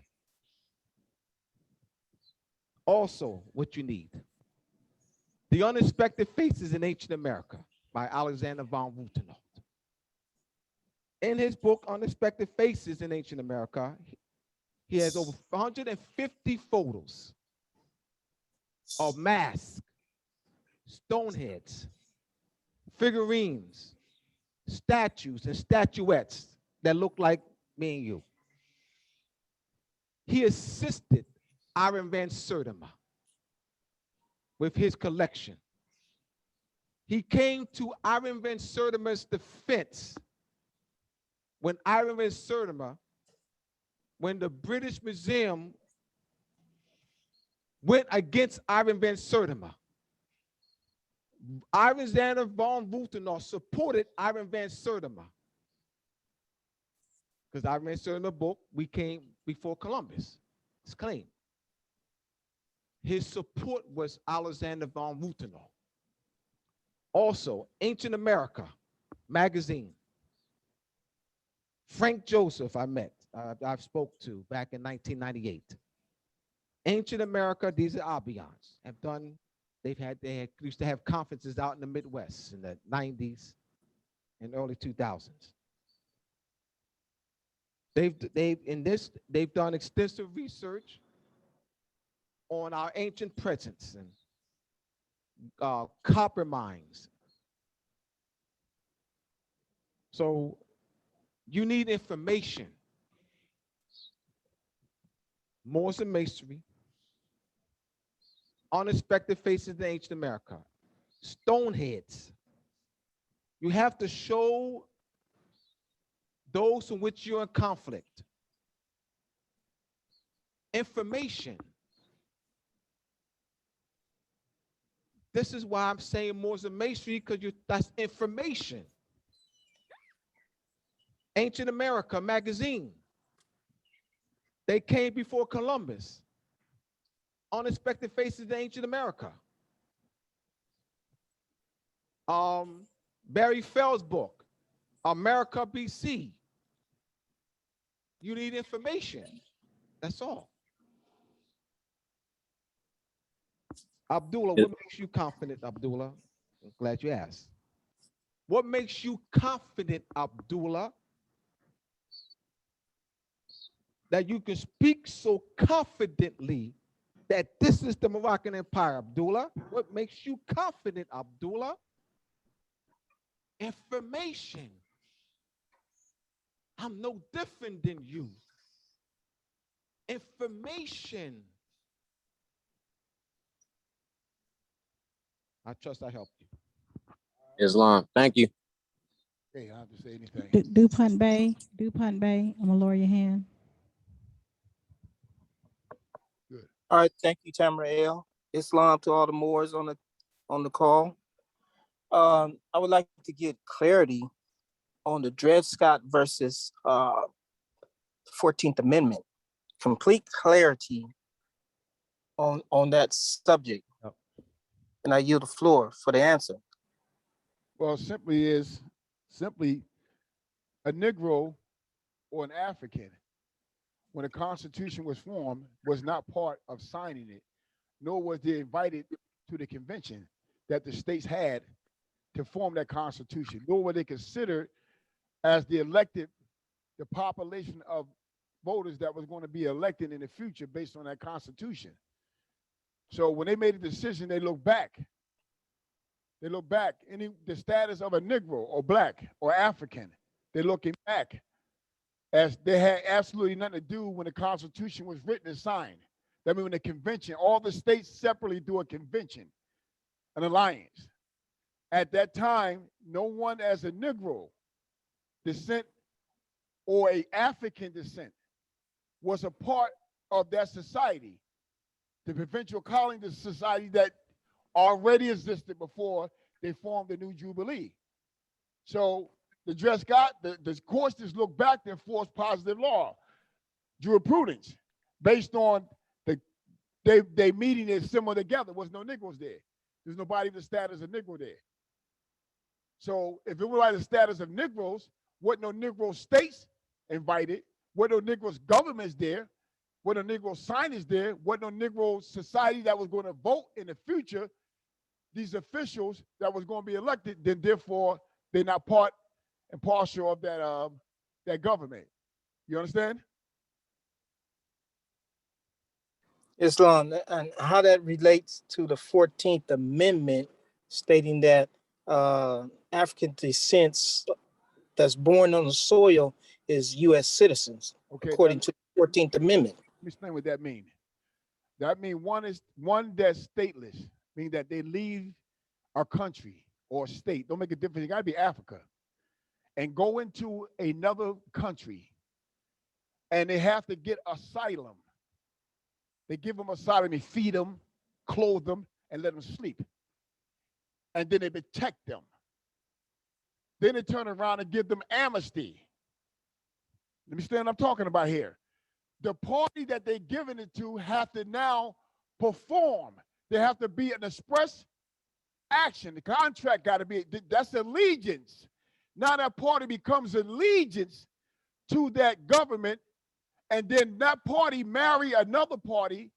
A: Also, what you need: The Unexpected Faces in Ancient America by Alexander von Wutenow. In his book, Unexpected Faces in Ancient America, he has over 150 photos of masks, stone heads, figurines, statues, and statuettes that look like me and you. He assisted Iron Van Sertima with his collection. He came to Iron Van Sertima's defense when Iron Van Sertima, when the British Museum went against Iron Van Sertima. Alexander von Wutenau supported Iron Van Sertima because Iron Van Sertima book, we came before Columbus. It's claimed. His support was Alexander von Wutenau. Also, Ancient America magazine. Frank Joseph, I've spoke to back in 1998. Ancient America, these are Albions, have done, they used to have conferences out in the Midwest in the 90s and early 2000s. They've done extensive research on our ancient presence and copper mines. So you need information. Moors and Masonry, Unexpected Faces in Ancient America, Stoneheads. You have to show those in which you're in conflict information. This is why I'm saying Moors and Masonry, because that's information. Ancient America magazine. They came before Columbus. Unexpected Faces in Ancient America. Barry Fell's book, America BC. You need information. That's all. Abdullah, what makes you confident, Abdullah? I'm glad you asked. What makes you confident, Abdullah, that you can speak so confidently that this is the Moroccan Empire, Abdullah? What makes you confident, Abdullah? Information. I'm no different than you. Information. I trust I helped you.
O: Islam. Thank you.
H: Hey, I don't have to say anything.
J: DuPont Bay, I'm gonna lower your hand.
H: Good.
G: All right, thank you, Tamrael. Islam to all the Moors on the call. I would like to get clarity on the Dred Scott versus 14th Amendment. Complete clarity on that subject.
H: Yep.
G: And I yield the floor for the answer.
H: Well, simply a Negro or an African, when the Constitution was formed, was not part of signing it, nor was they invited to the convention that the states had to form that Constitution, nor were they considered as the population of voters that was going to be elected in the future based on that Constitution. So when they made a decision, they look back. The status of a Negro or Black or African, they're looking back as they had absolutely nothing to do when the Constitution was written and signed. That means when the convention, all the states separately do a convention, an alliance. At that time, no one as a Negro descent or a African descent was a part of that society, the provincial colony, the society that already existed before they formed the New Jubilee. So the Dred Scott, the courts just look back to enforce positive law, jurisprudence, based on they meeting is similar together. There was no Negroes there. There's nobody with the status of Negro there. So if it was like the status of Negroes, what no Negro states invited, what no Negroes governments there, what no Negro signers there, what no Negro society that was going to vote in the future, these officials that was going to be elected, then therefore they're not part and partial of that that government. You understand?
G: Islam, and how that relates to the 14th Amendment, stating that African descent that's born on the soil is U.S. citizens,
H: Okay, now,
G: according to the 14th Amendment.
H: let me explain what that means. That means one that's stateless, meaning that they leave our country or state. Don't make a difference. It got to be Africa, and go into another country, and they have to get asylum. They give them asylum, they feed them, clothe them, and let them sleep, and then they protect them. Then they turn around and give them amnesty. Let me understand what I'm talking about here. The party that they're giving it to have to now perform. They have to be an express action. The contract got to be, that's allegiance. Now that party becomes allegiance to that government, and then that party marry another party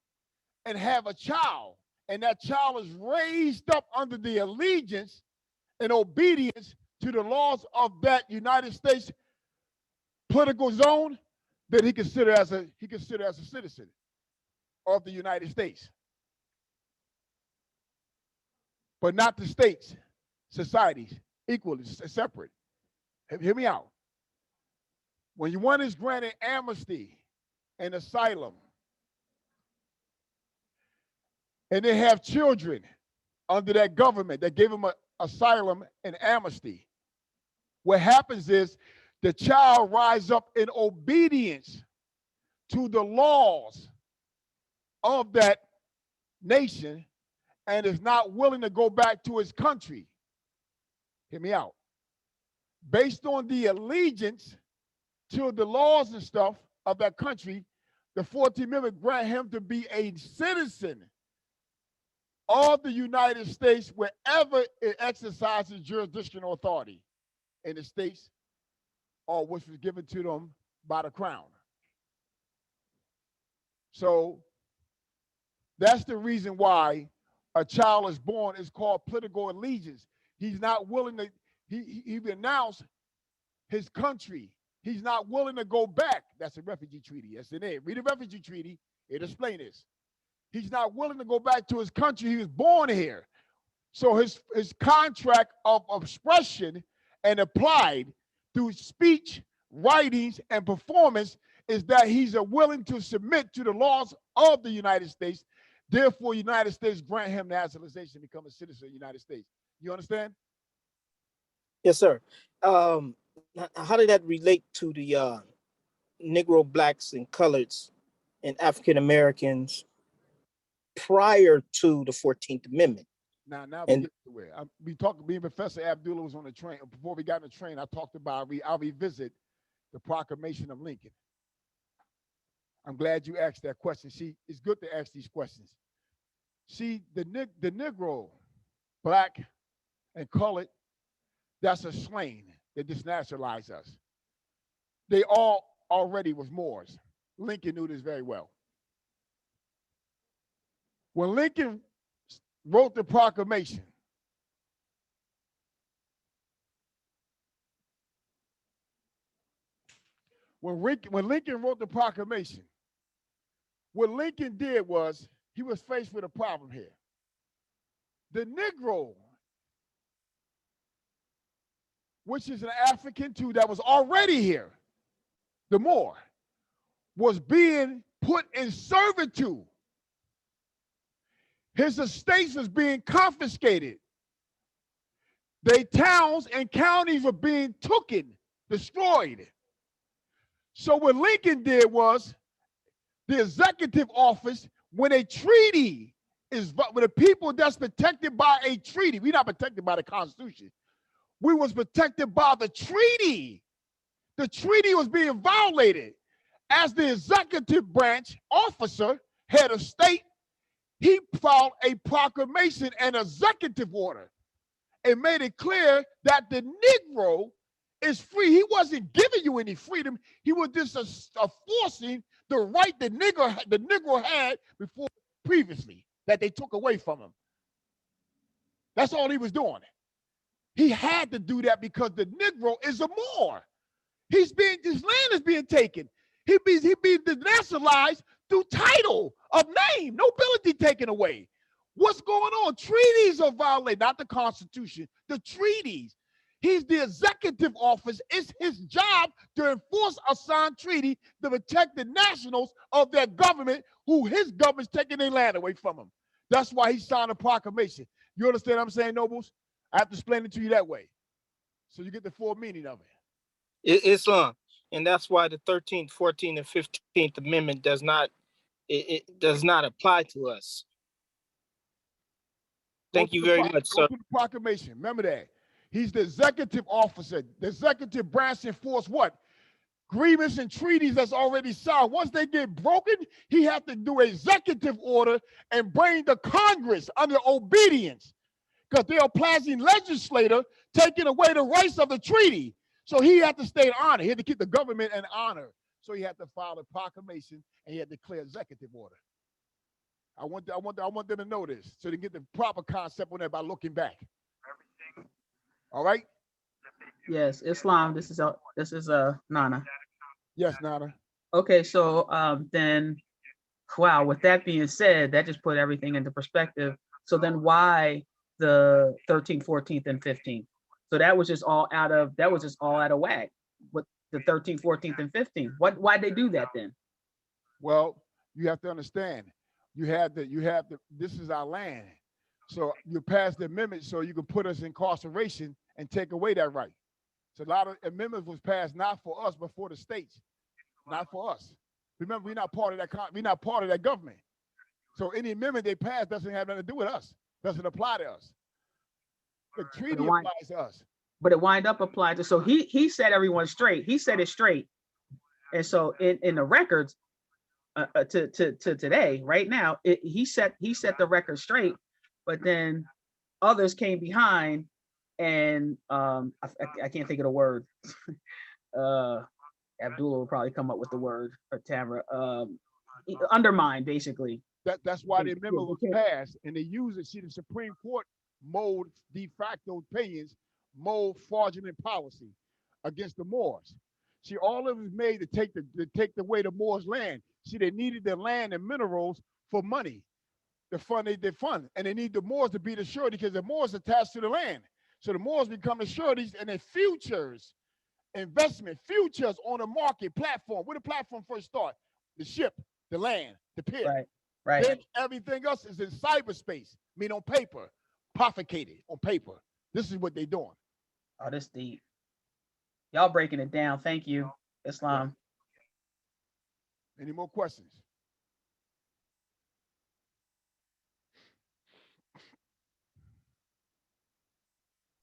H: and have a child. And that child is raised up under the allegiance and obedience to the laws of that United States political zone, that he considered as a citizen of the United States. But not the states, societies, equally separate. Hear me out. When one is granted amnesty and asylum, and they have children under that government that gave them asylum and amnesty, what happens is the child rises up in obedience to the laws of that nation and is not willing to go back to his country. Hear me out. Based on the allegiance to the laws and stuff of that country, the 14th Amendment grant him to be a citizen of the United States wherever it exercises jurisdictional authority in the states or which was given to them by the crown. So that's the reason why a child is born is called political allegiance. He's not willing to, he renounced his country. He's not willing to go back. That's a refugee treaty. Yes, it is. Read the refugee treaty. It explains this. He's not willing to go back to his country. He was born here. So his contract of expression and applied through speech, writings, and performance is that he's willing to submit to the laws of the United States. Therefore, United States grant him naturalization, become a citizen of the United States. You understand?
G: Yes, sir. How did that relate to the Negro, blacks, and coloreds and African Americans prior to the 14th Amendment?
H: Now we
G: And
H: get to where me and Professor Abdullah was on the train. Before we got on the train, I talked about, I'll revisit the Proclamation of Lincoln. I'm glad you asked that question. See, it's good to ask these questions. See, the Negro, black, and colored, that's a slang that disnaturalized us. They all already was Moors. Lincoln knew this very well. When Lincoln wrote the proclamation, when Lincoln wrote the proclamation, what Lincoln did was he was faced with a problem here. The Negro, which is an African too that was already here, the Moor, was being put in servitude. His estates was being confiscated. Their towns and counties were being taken, destroyed. So what Lincoln did was the executive office, when a treaty is, when the people that's protected by a treaty, we're not protected by the Constitution. We was protected by the treaty. The treaty was being violated. As the executive branch officer, head of state, he filed a proclamation and executive order and made it clear that the Negro is free. He wasn't giving you any freedom. He was just enforcing the right the Negro had before previously that they took away from him. That's all he was doing. He had to do that because the Negro is a Moor. His land is being taken. He be denationalized through title of name, nobility taken away. What's going on? Treaties are violated, not the Constitution, the treaties. He's the executive office. It's his job to enforce a signed treaty to protect the nationals of their government, who his government's taking their land away from him. That's why he signed a proclamation. You understand what I'm saying, nobles? I have to explain it to you that way, so you get the full meaning of it.
G: Islam. And that's why the 13th, 14th, and 15th Amendment does not apply to us. Thank you very much, sir.
H: Go to the proclamation. Remember that. He's the executive officer. The executive branch enforce what? Agreements and treaties that's already signed. Once they get broken, he has to do an executive order and bring the Congress under obedience, because they are passing legislator taking away the rights of the treaty. So he had to stay in honor. He had to keep the government in honor. So he had to file a proclamation and he had to declare executive order. I want them to know this so they get the proper concept on that by looking back. All right?
P: Yes, Islam. This is Nana.
H: Yes, Nana.
P: Okay, so then, wow. With that being said, that just put everything into perspective. So then, why the 13th, 14th, and 15th? So that was just all out of whack with the 13th, 14th, and 15th. Why'd they do that then?
H: Well, you have to understand. This is our land. So you pass the amendment so you can put us in incarceration and take away that right. So a lot of amendments was passed not for us, but for the states, not for us. Remember, we're not part of that. We're not part of that government. So any amendment they pass doesn't have nothing to do with us. Doesn't apply to us. The treaty applies to us.
P: But it wind up applied to. So he set everyone straight. He set it straight. And so in the records to today, right now, he set the record straight. But then others came behind, and I can't think of the word. Abdullah will probably come up with the word, or Tamara. Undermine, basically.
H: That's why the amendment was passed, and they use it. See, the Supreme Court mold de facto opinions, mold fraudulent policy against the Moors. See, all of it was made to take away the Moors' land. See, they needed their land and minerals for money. The fund they did fund, and they need the Moors to be the surety because the Moors attached to the land. So the Moors become the sureties, and their futures, investment futures on the market platform. Where the platform first start? The ship, the land, the pit.
P: Right.
H: Then everything else is in cyberspace, mean on paper, profligated on paper. This is what they're doing.
P: Oh, this deep. Y'all breaking it down. Thank you, Islam.
H: Any more questions?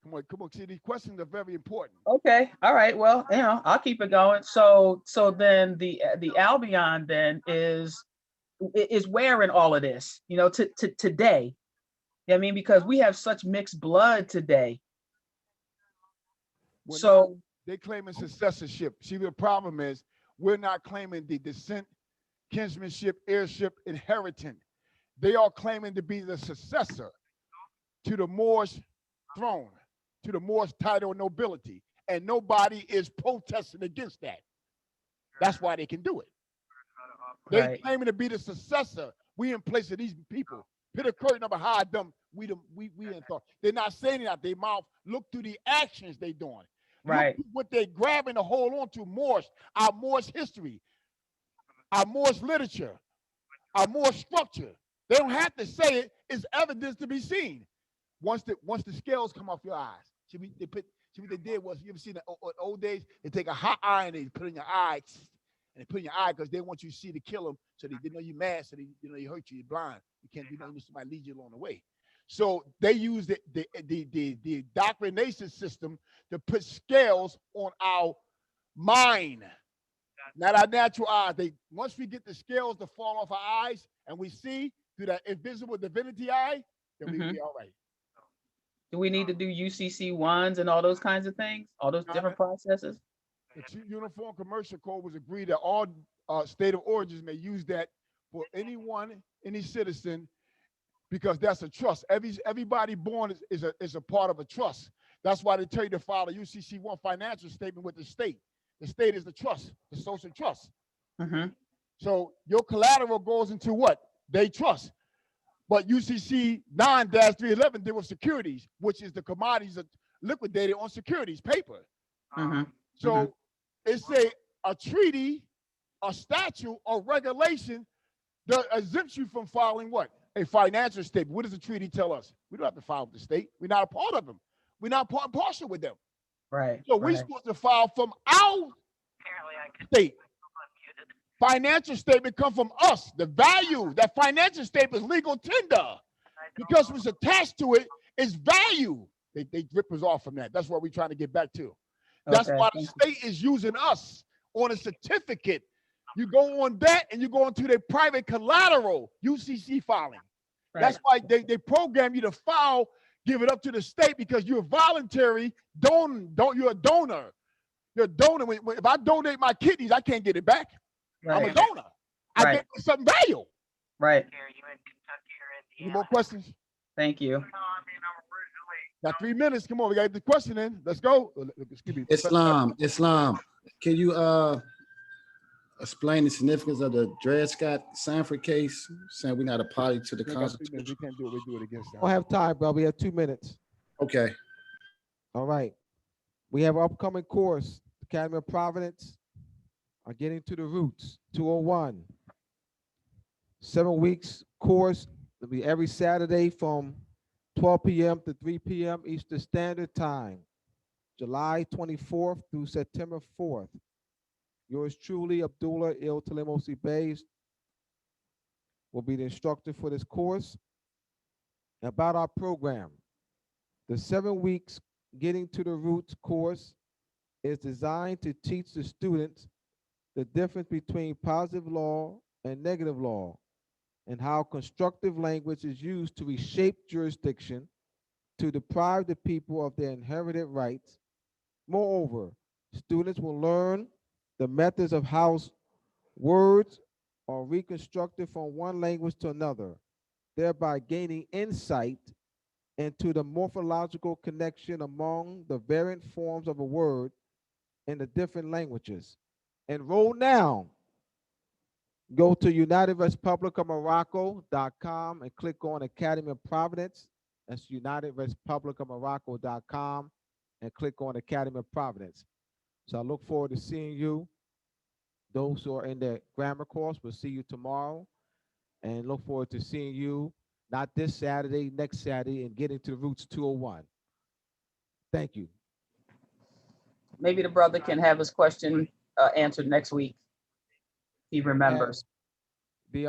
H: Come on. See, these questions are very important.
P: Okay. All right. Well, I'll keep it going. So then the Albion then is wearing all of this, to today. I mean, because we have such mixed blood today.
H: So they claiming successorship. See, the problem is we're not claiming the descent, kinsmanship, heirship, inheritance. They are claiming to be the successor to the Moorish throne, to the Moorish title of nobility. And nobody is protesting against that. That's why they can do it. They claiming to be the successor. We in place of these people. Put a curtain over hide them. We in thought. They're not saying it out their mouth. Look through the actions they doing.
P: Right.
H: Look what they grabbing to hold on to. Moorish, our Moorish history, our Moorish literature, our Moorish structure. They don't have to say it. It's evidence to be seen. Once the scales come off your eyes. See what they did was, you ever seen in the old days? They take a hot iron and they put it in your eye. And they put in your eye because they want you to see to kill them, so they know you're mad, so they hurt you. You're blind. You can't do nothing. Somebody lead you along the way. So they use the indoctrination system to put scales on our mind, not our natural eyes. Once we get the scales to fall off our eyes and we see through that invisible divinity eye, then we'll be all right.
P: Do we need to do UCC ones and all those kinds of things? All those different processes?
H: The Uniform Commercial Code was agreed that all state of origins may use that for anyone, any citizen, because that's a trust. Everybody born is a part of a trust. That's why they tell you to file a UCC1 financial statement with the state. The state is the trust, the social trust.
P: Mhm.
H: So your collateral goes into what? They trust. But UCC 9-311 deal with securities, which is the commodities that liquidated on securities, paper.
P: Mhm.
H: So it's a treaty, a statute, or regulation that exempts you from filing what? A financial statement. What does the treaty tell us? We don't have to file with the state. We're not a part of them. We're not part and parcel with them.
P: Right.
H: So we're supposed to file from our state. Financial statement come from us. The value, that financial statement is legal tender. Because what's attached to it is value. They rip us off from that. That's what we're trying to get back to. That's why the state is using us on a certificate. You go on that and you go into their private collateral, UCC filing.
P: Right.
H: That's why they program you to file, give it up to the state because you're voluntary. You're a donor. You're a donor. If I donate my kidneys, I can't get it back. I'm a donor. I get something value.
P: Right.
H: Any more questions?
P: Thank you.
H: Got 3 minutes. Come on, we got the question in. Let's go. Excuse me.
Q: Islam. Can you explain the significance of the Dred Scott Sanford case, saying we're not a party to the Constitution?
H: We can't do it. We do it against that.
A: We'll have time, bro. We have 2 minutes.
Q: Okay.
A: All right. We have an upcoming course, Academy of Providence, are getting to the roots, 201. 7 weeks course. It'll be every Saturday from 12 p.m. to 3 p.m. Eastern Standard Time, July 24th through September 4th. Yours truly, Abdullah Il Talimosi Bays, will be the instructor for this course. About our program, the 7 weeks Getting to the Roots course is designed to teach the students the difference between positive law and negative law, and how constructive language is used to reshape jurisdiction to deprive the people of their inherited rights. Moreover, students will learn the methods of how words are reconstructed from one language to another, thereby gaining insight into the morphological connection among the variant forms of a word in the different languages. Enroll now. Go to UnitedRepublicOfMorocco.com and click on Academy of Providence. That's UnitedRepublicOfMorocco.com and click on Academy of Providence. So I look forward to seeing you. Those who are in the grammar course, we'll see you tomorrow. And look forward to seeing you, not this Saturday, next Saturday, and Getting to the Roots 201. Thank you.
P: Maybe the brother can have his question answered next week. He remembers.
A: The